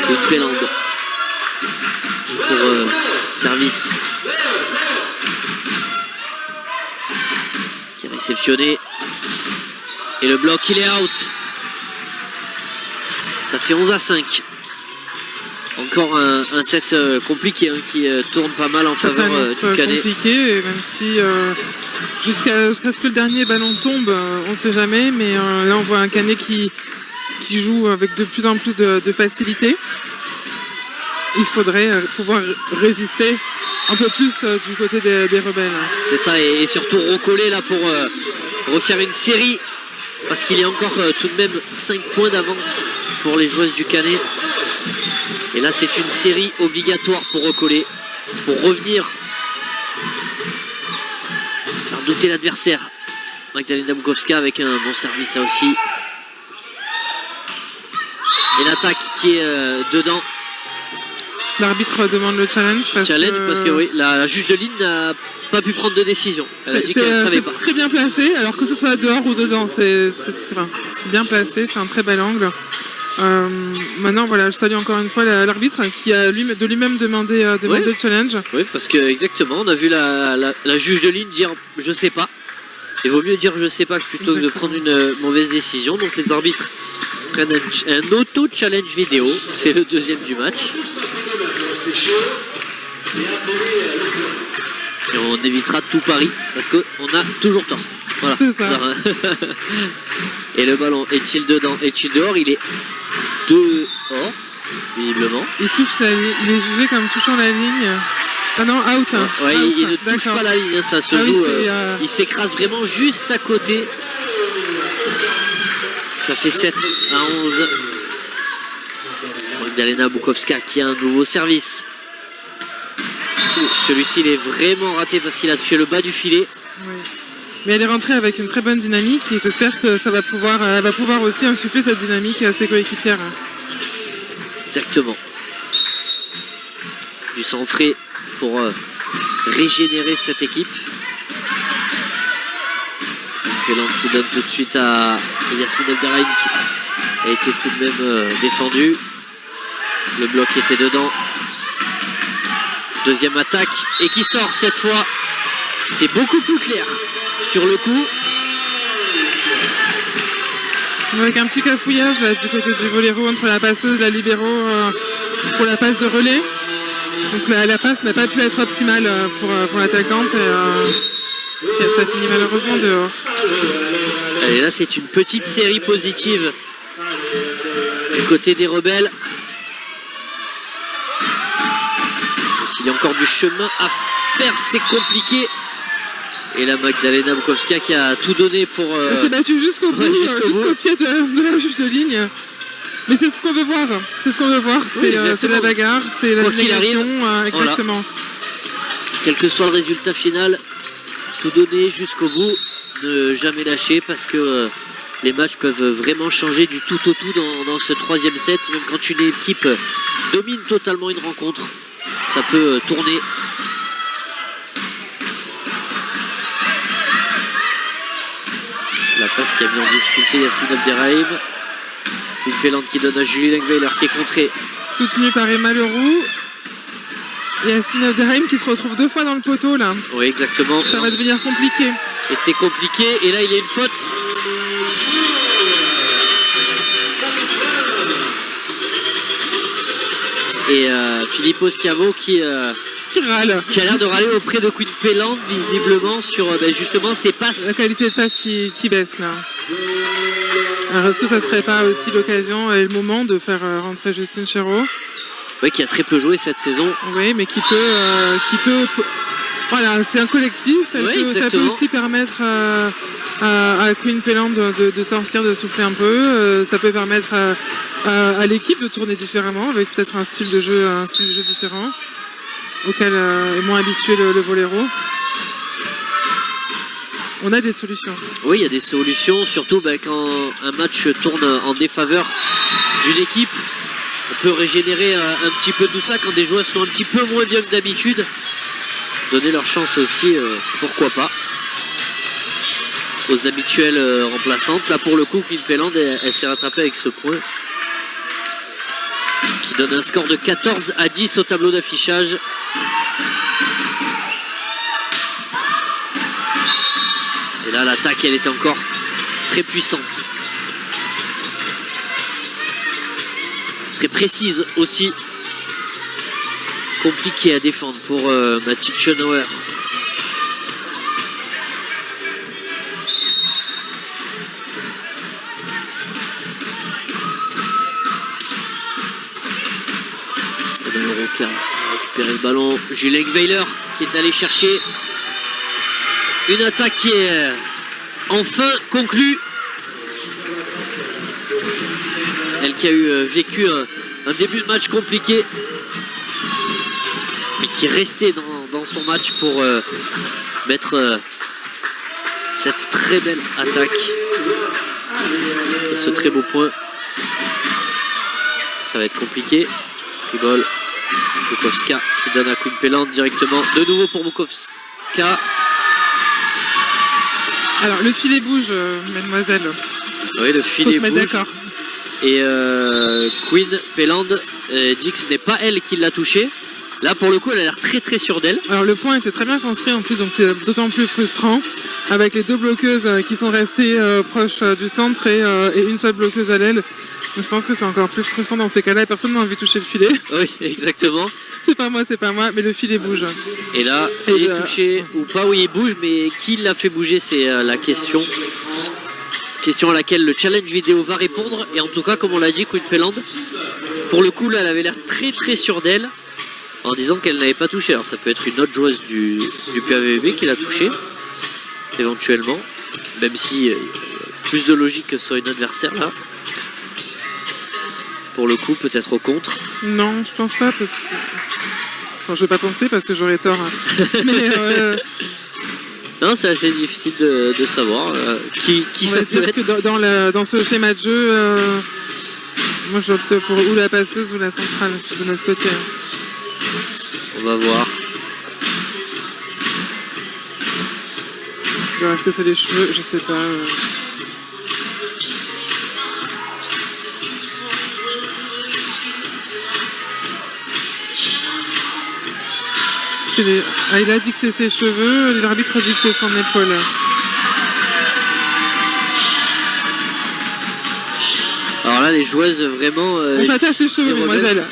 B: De Péland pour service qui est réceptionné et le bloc il est out. Ça fait 11-5. Encore un set compliqué qui tourne pas mal en faveur du Canet.
C: Compliqué, même si jusqu'à ce que le dernier ballon tombe, on ne sait jamais, mais là on voit un Canet qui joue avec de plus en plus de facilité. Il faudrait pouvoir résister un peu plus du côté des rebelles.
B: C'est ça, et surtout recoller là pour refaire une série, parce qu'il y a encore tout de même 5 points d'avance pour les joueuses du Canet. Et là c'est une série obligatoire pour recoller, pour revenir faire douter l'adversaire. Magdalena Bukowska avec un bon service là aussi. Et l'attaque qui est dedans.
C: L'arbitre demande le challenge parce que
B: oui, la juge de ligne n'a pas pu prendre de décision. Elle a dit qu'elle ne savait pas.
C: Très bien placé, alors que ce soit dehors ou dedans, c'est bien placé, c'est un très bel angle. Maintenant, voilà, je salue encore une fois l'arbitre qui a de lui-même demandé le challenge.
B: Oui, parce que exactement, on a vu la juge de ligne dire je sais pas. Il vaut mieux dire je sais pas plutôt que de prendre une mauvaise décision. Donc les arbitres prennent un auto-challenge vidéo. C'est le deuxième du match. Et on évitera tout pari parce qu'on a toujours tort. Voilà.
C: C'est ça.
B: Et le ballon est-il dedans, est-il dehors? Il est dehors, visiblement.
C: Il est jugé comme touchant la ligne. Ah non, out.
B: Ouais,
C: out.
B: il ne touche pas la ligne, ça se joue. Il s'écrase vraiment juste à côté. Ça fait 7-11. Magdalena Bukowska qui a un nouveau service. Celui-ci il est vraiment raté parce qu'il a touché le bas du filet.
C: Oui. Mais elle est rentrée avec une très bonne dynamique et j'espère que elle va pouvoir aussi insuffler cette dynamique à ses coéquipières.
B: Exactement. Du sang frais pour régénérer cette équipe. Péland qui donne tout de suite à Yasmine Abderrahim qui a été tout de même défendu. Le bloc était dedans. Deuxième attaque et qui sort cette fois. C'est beaucoup plus clair sur le coup.
C: Avec un petit cafouillage là, du côté du volley-room entre la passeuse et la libéro pour la passe de relais. Donc la passe n'a pas pu être optimale pour l'attaquante et ça finit malheureusement dehors.
B: Et là c'est une petite série positive du côté des rebelles. S'il y a encore du chemin à faire, c'est compliqué. Et la Magdalena Bukowska qui a tout donné pour...
C: Elle s'est battue jusqu'au bout, jusqu'au pied de la juge de ligne. Mais c'est ce qu'on veut voir. C'est ce qu'on veut voir. C'est la bagarre, c'est la
B: Quoi qu'il arrive,
C: exactement.
B: Voilà. quel que soit le résultat final, tout donner jusqu'au bout, ne jamais lâcher parce que les matchs peuvent vraiment changer du tout au tout dans ce troisième set. Même quand une équipe domine totalement une rencontre, ça peut tourner. La passe qui a mis en difficulté Yasmine Abderrahim. Une pélante qui donne à Julie Lengweiler qui est contrée.
C: Soutenue par Emma Leroux. Yasmine Abderrahim qui se retrouve 2 fois dans le poteau là.
B: Oui, exactement.
C: Ça va devenir compliqué.
B: C'était compliqué et là il y a une faute. Et Filippo Schiavo qui
C: râle.
B: Qui a l'air de râler auprès de Queen Pellande visiblement sur justement ses passes.
C: La qualité de passe qui baisse là. Alors est-ce que ça serait pas aussi l'occasion et le moment de faire rentrer Justine Chéreau?
B: Oui, qui a très peu joué cette saison.
C: Oui, mais qui peut voilà, c'est un collectif. Ça peut aussi permettre à Queen Pellande de sortir, de souffler un peu. Ça peut permettre à l'équipe de tourner différemment avec peut-être un style de jeu différent auquel est moins habitué le volley-row. On a des solutions.
B: Oui, il y a des solutions, surtout quand un match tourne en défaveur d'une équipe. On peut régénérer un petit peu tout ça quand des joueurs sont un petit peu moins bien que d'habitude. Donner leur chance aussi, pourquoi pas, aux habituelles remplaçantes. Là pour le coup, Queen Pellande, elle s'est rattrapée avec ce point qui donne un score de 14-10 au tableau d'affichage. Et là l'attaque elle est encore très puissante. Très précise aussi. Compliqué à défendre pour Mathilde Schönauer. Qui a récupéré le ballon. Julie Lengweiler qui est allé chercher une attaque qui est enfin conclue. Elle qui a vécu un début de match compliqué, mais qui est restée dans son match pour mettre cette très belle attaque et ce très beau point. Ça va être compliqué. Free-ball. Bukowska qui donne à Queen Pellande directement. De nouveau pour Bukowska.
C: Alors le filet bouge, mademoiselle.
B: Oui, le filet bouge.
C: D'accord.
B: Et Queen Pellande dit que ce n'est pas elle qui l'a touché. Là pour le coup elle a l'air très très sûre d'elle.
C: Alors le point était très bien construit en plus, donc c'est d'autant plus frustrant avec les deux bloqueuses qui sont restées proches du centre et une seule bloqueuse à l'aile. Je pense que c'est encore plus frustrant dans ces cas-là, personne n'a envie de toucher le filet.
B: Oui, exactement.
C: C'est pas moi, mais le filet bouge.
B: Et là, il est touché ou pas, oui il bouge, mais qui l'a fait bouger, c'est la question. Question à laquelle le challenge vidéo va répondre. Et en tout cas, comme on l'a dit, Queen Pellande, pour le coup là, elle avait l'air très très sûre d'elle, en disant qu'elle n'avait pas touché. Alors ça peut être une autre joueuse du PAVB qui l'a touché, éventuellement, même si plus de logique que sur une adversaire là. Pour le coup, peut-être au contre.
C: Non, je pense pas, parce que... Enfin, je vais pas penser parce que j'aurais tort. Mais
B: non, c'est assez difficile de savoir qui ça peut être.
C: Que dans ce schéma de jeu, moi j'opte pour ou la passeuse ou la centrale de notre côté.
B: On va voir.
C: Alors, est-ce que c'est les cheveux? Je sais pas. Il a dit que c'est ses cheveux, l'arbitre dit que c'est son épaule.
B: Alors là, les joueuses vraiment...
C: on s'attache les cheveux, mademoiselle.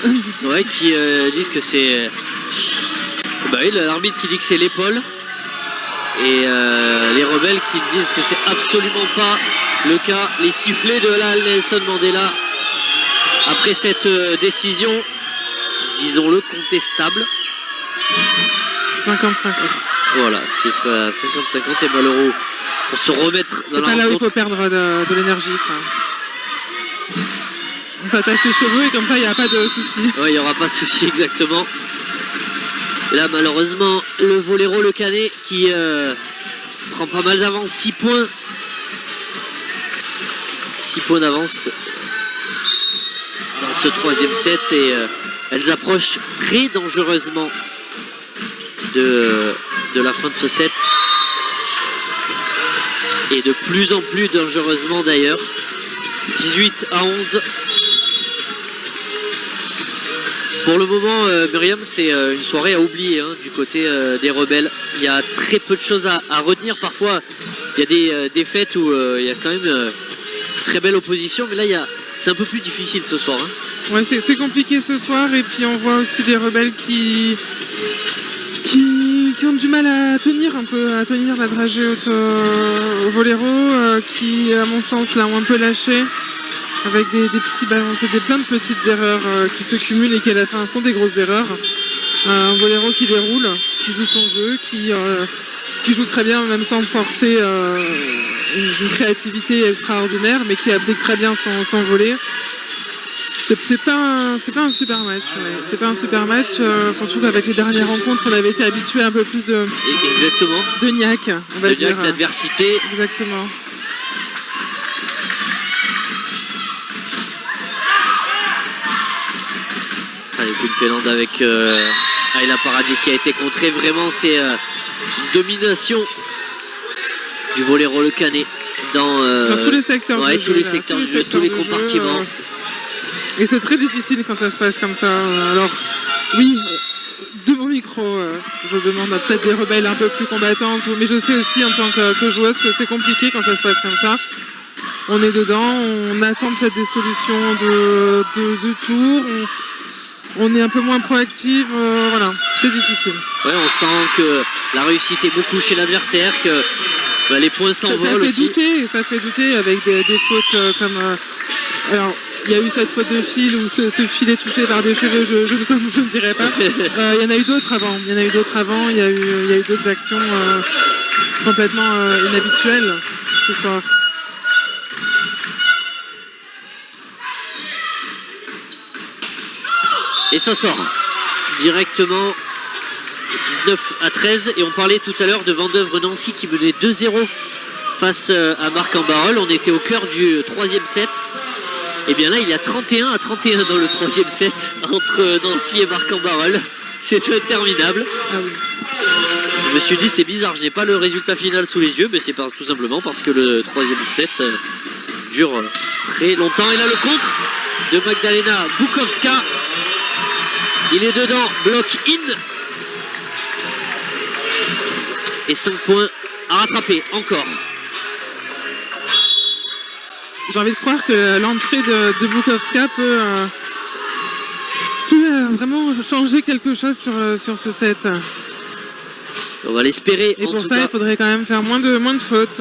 B: Ouais, qui disent que c'est... Bah oui, l'arbitre qui dit que c'est l'épaule. Et les rebelles qui disent que c'est absolument pas le cas. Les sifflets de la Nelson Mandela après cette décision, disons-le, contestable.
C: 50-50.
B: Voilà, c'est ça, 50-50 et malheureux pour se remettre dans la rencontre.
C: C'est pas là où il faut perdre de l'énergie. On s'attache les cheveux et comme ça il n'y a pas de souci.
B: Oui, il n'y aura pas de souci exactement. Là malheureusement le Voléro Le Canet qui prend pas mal d'avance, 6 points. 6 points d'avance dans ce troisième set et elles approchent très dangereusement de la fin de ce set. Et de plus en plus dangereusement d'ailleurs. 18-11. Pour le moment, Myriam, c'est une soirée à oublier hein, du côté des rebelles. Il y a très peu de choses à retenir. Parfois, il y a des défaites où il y a quand même très belle opposition. Mais là, c'est un peu plus difficile ce soir. Hein.
C: Ouais, c'est compliqué ce soir. Et puis, on voit aussi des rebelles qui ont du mal à tenir un peu, à tenir la dragée au Voléro, qui, à mon sens, là, ont un peu lâché. Avec des petits ballons, plein de petites erreurs qui se cumulent et qui à la fin sont des grosses erreurs. Un Voléro qui déroule, qui joue son jeu, qui joue très bien même sans forcer une créativité extraordinaire, mais qui applique très bien son volley. C'est pas un super match. Ouais. C'est pas un super match, surtout qu'avec les dernières rencontres, on avait été habitué à un peu plus de.
B: Exactement.
C: De niaque, on va dire.
B: D'adversité.
C: Exactement.
B: Allez, Queen Péland avec Ayla Paradis qui a été contrée. Vraiment, c'est une domination du Voléro Le Canet dans
C: tous les secteurs
B: ouais,
C: de
B: tous
C: jeu,
B: les secteurs de jeu, tous les compartiments.
C: Et c'est très difficile quand ça se passe comme ça. Alors, oui, de mon micro, je demande à peut-être des rebelles un peu plus combattantes, mais je sais aussi en tant que joueuse que c'est compliqué quand ça se passe comme ça. On est dedans, on attend peut-être des solutions de tour. On est un peu moins proactive, voilà, c'est difficile.
B: Ouais, on sent que la réussite est beaucoup chez l'adversaire, que les points s'envolent aussi.
C: Ça fait douter avec des fautes comme... alors, il y a eu cette faute de fil où ce fil est touché par des cheveux, je ne dirais pas. Il y en a eu d'autres avant, il y a eu d'autres actions complètement inhabituelles ce soir.
B: Et ça sort directement 19-13. Et on parlait tout à l'heure de Vendeuvre-Nancy qui menait 2-0 face à Marc-en-Barœul. On était au cœur du troisième set. Et bien là, il y a 31-31 dans le troisième set entre Nancy et Marc-en-Barœul. C'est interminable.
C: Ah oui.
B: Je me suis dit, c'est bizarre, je n'ai pas le résultat final sous les yeux. Mais c'est tout simplement parce que le troisième set dure très longtemps. Et là, le contre de Magdalena Bukowska. Il est dedans, bloc in. Et 5 points à rattraper, encore.
C: J'ai envie de croire que l'entrée de Bukowska peut vraiment changer quelque chose sur ce set.
B: On va l'espérer.
C: Et pour ça, il faudrait quand même faire moins de fautes.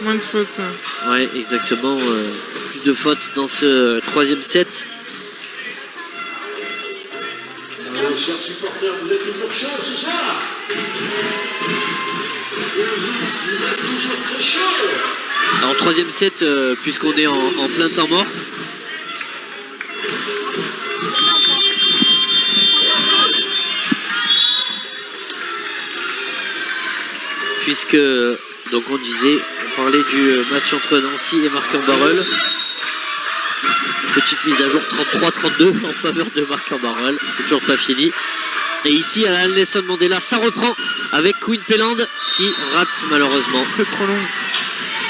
B: Ouais, exactement. Plus de fautes dans ce troisième set.
A: Chers supporters, vous êtes toujours chauds ce soir. Vous êtes toujours très chauds.
B: Alors troisième set, puisqu'on est en plein temps mort. Puisque, donc on disait, on parlait du match entre Nancy et Marc-en-Barœul. Petite mise à jour 33-32 en faveur de Marc-en-Barœul. C'est toujours pas fini. Et ici à la Nelson Mandela, ça reprend avec Queen Péland qui rate malheureusement.
C: C'est trop long.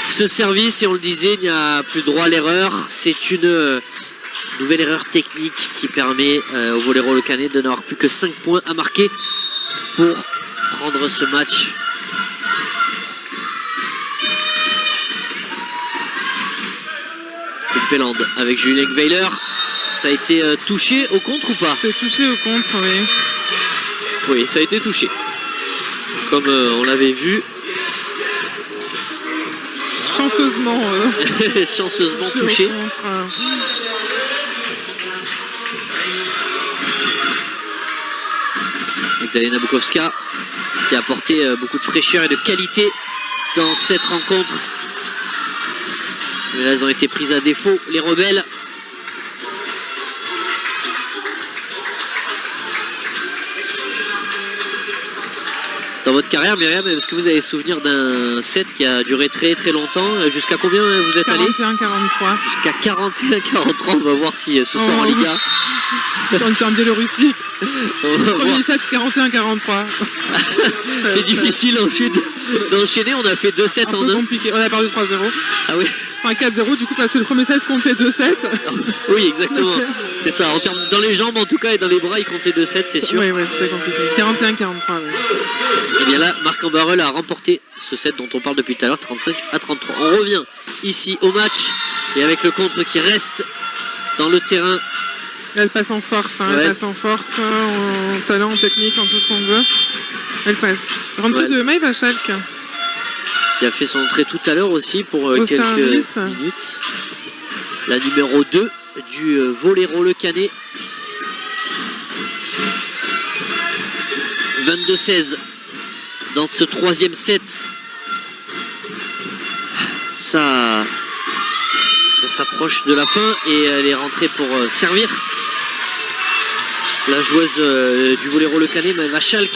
B: Ce service, et on le disait, il n'y a plus droit à l'erreur. C'est une nouvelle erreur technique qui permet au Voléro Le Canet de n'avoir plus que 5 points à marquer pour prendre ce match. Queen Péland avec Julien Weiler. Ça a été touché au contre ou pas?
C: C'est touché au contre, oui.
B: Oui, ça a été touché. Comme on l'avait vu.
C: Chanceusement.
B: Chanceusement touché. Magdalena Bukowska qui a apporté beaucoup de fraîcheur et de qualité dans cette rencontre. Mais là, elles ont été prises à défaut, les rebelles. Dans votre carrière, Myriam, est-ce que vous avez souvenir d'un set qui a duré très très longtemps? Jusqu'à combien vous êtes allé?
C: 41-43.
B: Jusqu'à 41-43, on va voir si ce soir en Liga.
C: On était en Biélorussie.
B: On va
C: Premier
B: voir.
C: set 41-43.
B: C'est difficile ensuite d'enchaîner. On a fait 2 sets
C: Un
B: en
C: peu
B: 1.
C: compliqué. On a perdu 3-0.
B: Ah oui,
C: Enfin 4-0 du coup parce que le premier set comptait 2-7.
B: oui, exactement. C'est ça. En termes, dans les jambes en tout cas et dans les bras, il comptait 2 sets, c'est sûr.
C: Oui, c'était compliqué. 41-43. Ouais.
B: Et bien là, Marc Ambarel a remporté ce set dont on parle depuis tout à l'heure, 35-33. On revient ici au match et avec le contre qui reste dans le terrain.
C: Elle passe en force, hein,
B: Ouais.
C: elle passe en force, en talent, en technique, en tout ce qu'on veut. Elle passe. Rentrée
B: Ouais.
C: de Maïva Schalk.
B: Qui a fait son entrée tout à l'heure aussi pour
C: Au
B: quelques
C: service.
B: minutes. La numéro 2 du Voléro Le Canet. 22-16 dans ce 3e set. Ça s'approche de la fin et elle est rentrée pour servir. La joueuse du Voléro Le Canet, Maëva Schalk,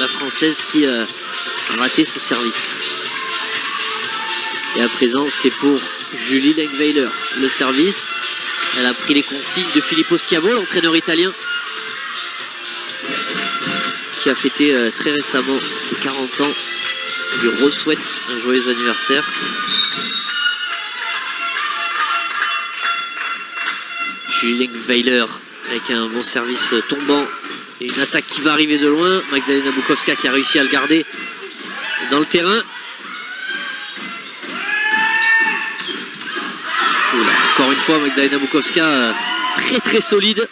B: la française qui a raté ce service. Et à présent, c'est pour Julie Lengweiler. Le service, elle a pris les consignes de Filippo Schiavo, l'entraîneur italien, qui a fêté très récemment ses 40 ans. On lui re-souhaite un joyeux anniversaire. Julie Lengweiler avec un bon service tombant et une attaque qui va arriver de loin. Magdalena Bukowska qui a réussi à le garder dans le terrain. Oula, encore une fois, Magdalena Bukowska très très solide.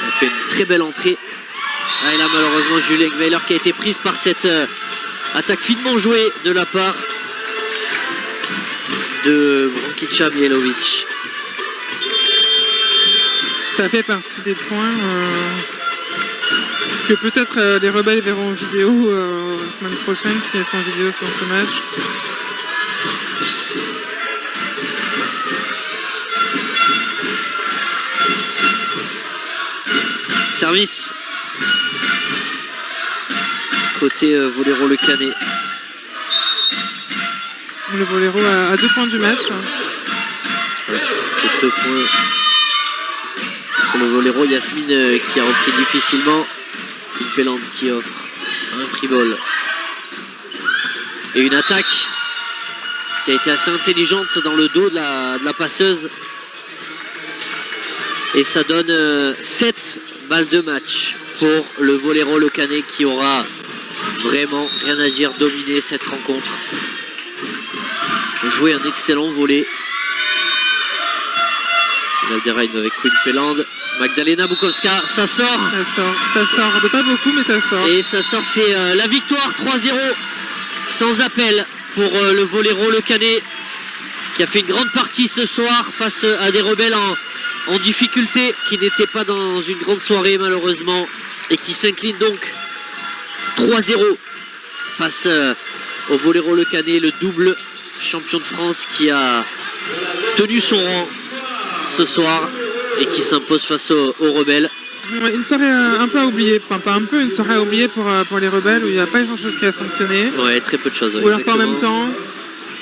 B: Elle fait une très belle entrée. Ah, et là, malheureusement, Julie Lengweiler qui a été prise par cette attaque finement jouée de la part de Brankica Mielovic.
C: Ça fait partie des points que peut-être les rebelles verront en vidéo la semaine prochaine si elles font vidéo sur ce match.
B: Service côté Voléro Le Canet.
C: Le Voléro à 2 points du match.
B: Quelques 2 points pour le Voléro. Yasmine qui a repris difficilement. Une Pélande qui offre un free ball. Et une attaque qui a été assez intelligente dans le dos de la passeuse. Et ça donne 7 balles de match pour le Voléro Le Canet qui aura vraiment rien à dire, dominer cette rencontre. Jouer un excellent volley. Nalderain avec Queen Pélande. Magdalena Bukowska, ça sort.
C: Ça sort de pas beaucoup, mais ça sort.
B: Et ça sort, c'est la victoire 3-0 sans appel pour le Voléro Le Canet qui a fait une grande partie ce soir face à des rebelles en difficulté qui n'étaient pas dans une grande soirée malheureusement et qui s'incline donc 3-0 face au Voléro Le Canet, le double champion de France qui a tenu son rang ce soir et qui s'impose face aux rebelles.
C: Ouais, une soirée un peu à oublier, enfin pas un peu, une soirée à oublier pour les rebelles où il n'y a pas grand chose qui a fonctionné.
B: Ouais, très peu de choses. Ouais,
C: ou alors pas en
B: exactement.
C: même temps,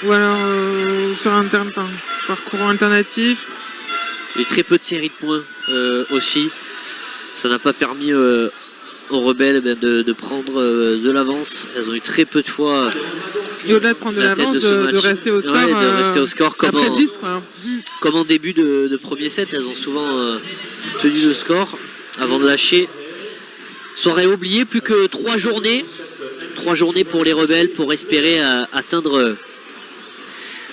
C: ou alors sur un parcours alternatif.
B: Et très peu de séries de points aussi. Ça n'a pas permis aux rebelles de prendre de l'avance. Elles ont eu très peu de fois
C: Et au-delà de prendre de
B: la tête
C: l'avance,
B: de ce match.
C: de rester au score.
B: Ouais, de rester au score comme
C: après
B: en,
C: 10, quoi.
B: comme en début de premier set. Elles ont souvent tenu le score avant de lâcher. Soirée oubliée, plus que 3 journées. 3 journées pour les rebelles pour espérer atteindre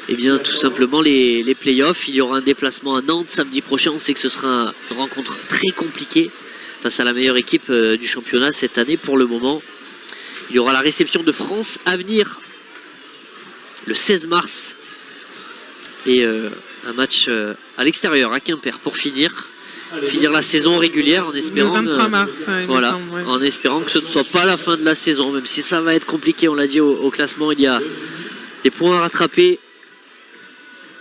B: eh bien, tout simplement les playoffs. Il y aura un déplacement à Nantes samedi prochain. On sait que ce sera une rencontre très compliquée face à la meilleure équipe du championnat cette année pour le moment. Il y aura la réception de France Avenir le 16 mars et un match à l'extérieur à Quimper pour finir la saison régulière en
C: Le
B: espérant
C: 23 mars, il me
B: voilà,
C: semble, ouais.
B: en espérant que ce ne soit pas la fin de la saison, même si ça va être compliqué. On l'a dit au classement, il y a des points à rattraper.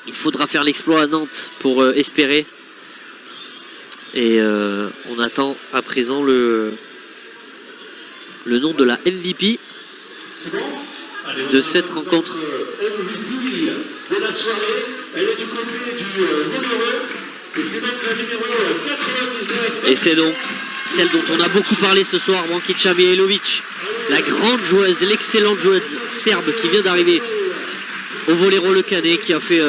B: Il faudra faire l'exploit à Nantes pour espérer Et on attend à présent le nom de la MVP
A: C'est bon? Allez,
B: de cette rencontre.
A: MVP de la soirée, elle est du côté du Molereux, et c'est donc la numéro 99.
B: Et c'est donc celle dont on a beaucoup parlé ce soir, Brankica Mihailovic, la grande joueuse, l'excellente joueuse serbe qui vient d'arriver au Voléro Le Canet, qui a fait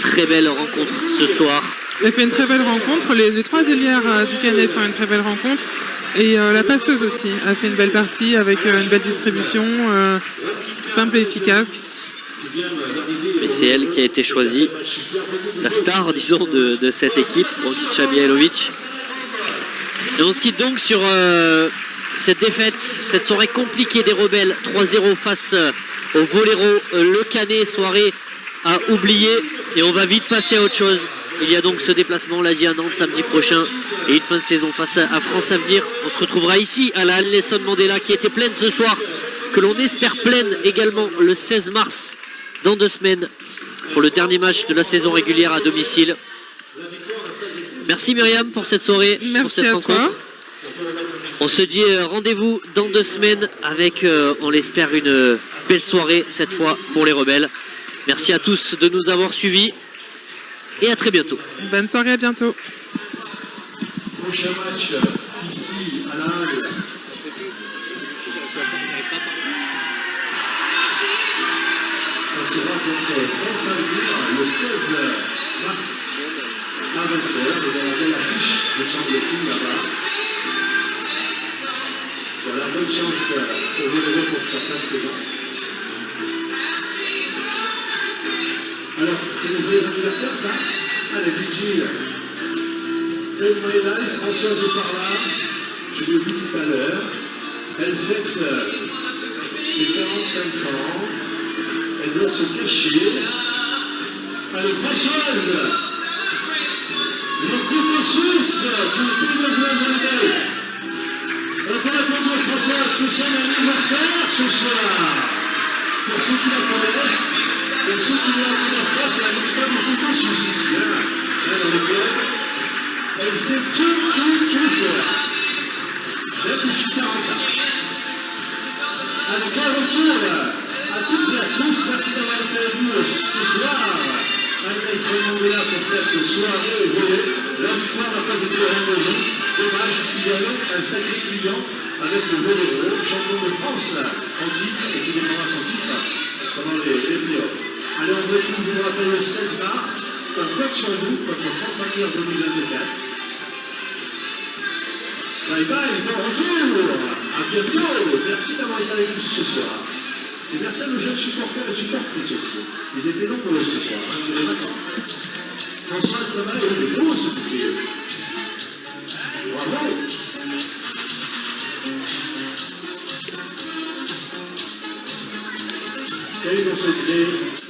B: très belle rencontre ce soir.
C: Elle fait une très belle rencontre. Les trois ailières du Canet font une très belle rencontre. Et la passeuse aussi a fait une belle partie avec une belle distribution, simple et efficace.
B: Et c'est elle qui a été choisie, la star, disons, de cette équipe, Brankica Mihailovic. Et on se quitte donc sur cette défaite, cette soirée compliquée des Rebelles, 3-0 face au Voléro Le Canet, soirée à oublier. Et on va vite passer à autre chose. Il y a donc ce déplacement, on l'a dit, à Nantes samedi prochain et une fin de saison face à France Avenir. On se retrouvera ici à la Nelson Mandela qui était pleine ce soir, que l'on espère pleine également le 16 mars, dans 2 semaines, pour le dernier match de la saison régulière à domicile. Merci Myriam pour cette soirée, pour
C: Merci
B: cette
C: à
B: rencontre.
C: toi.
B: On se dit rendez-vous dans 2 semaines avec, on l'espère, une belle soirée cette fois pour les Rebelles. Merci à tous de nous avoir suivis et à très bientôt.
C: Bonne soirée, à bientôt.
A: Prochain match ici à La Hague. Ça sera contre France Avenir le 16 mars à 20h. Vous avez la belle affiche de semble-t-il là-bas. Voilà, bonne chance au Voléro pour sa fin de saison. Alors, c'est les joyeux anniversaires, ça? Allez, DJ. C'est une moyenne âge, Françoise est par là. Je l'ai vu tout à l'heure. Elle fête ses 45 ans. Elle doit se cacher. Allez, Françoise! Le couteau suisse qui est plus besoin de l'aider. On peut applaudir Françoise, c'est son anniversaire ce soir. Pour ceux qui la connaissent, et ceux qui ne la connaissent pas, c'est la véritable couteau suisse ici, hein, dans le club. Elle sait tout faire. Depuis 40 ans. Avec un retour à toutes et à tous, merci d'avoir été avec nous ce soir. Nelson Mandela pour cette soirée volée. La victoire n'a pas été au rendez-vous. Dommage, il y avait un sacré client avec le Voléro, champion de France en titre et qui défendra son titre pendant les playoffs. Allez, on retrouve, je vous rappelle, le 16 mars, un vote sur nous contre France Avenir 2024. Bye bye, bon retour, à bientôt, merci d'avoir été avec nous ce soir. Et merci à nos jeunes supporters et supportrices aussi. Ils étaient nombreux ce soir, hein, c'est les vacances. François, ça va, il est beau ce bouclier. Bravo. Quel est mon secret?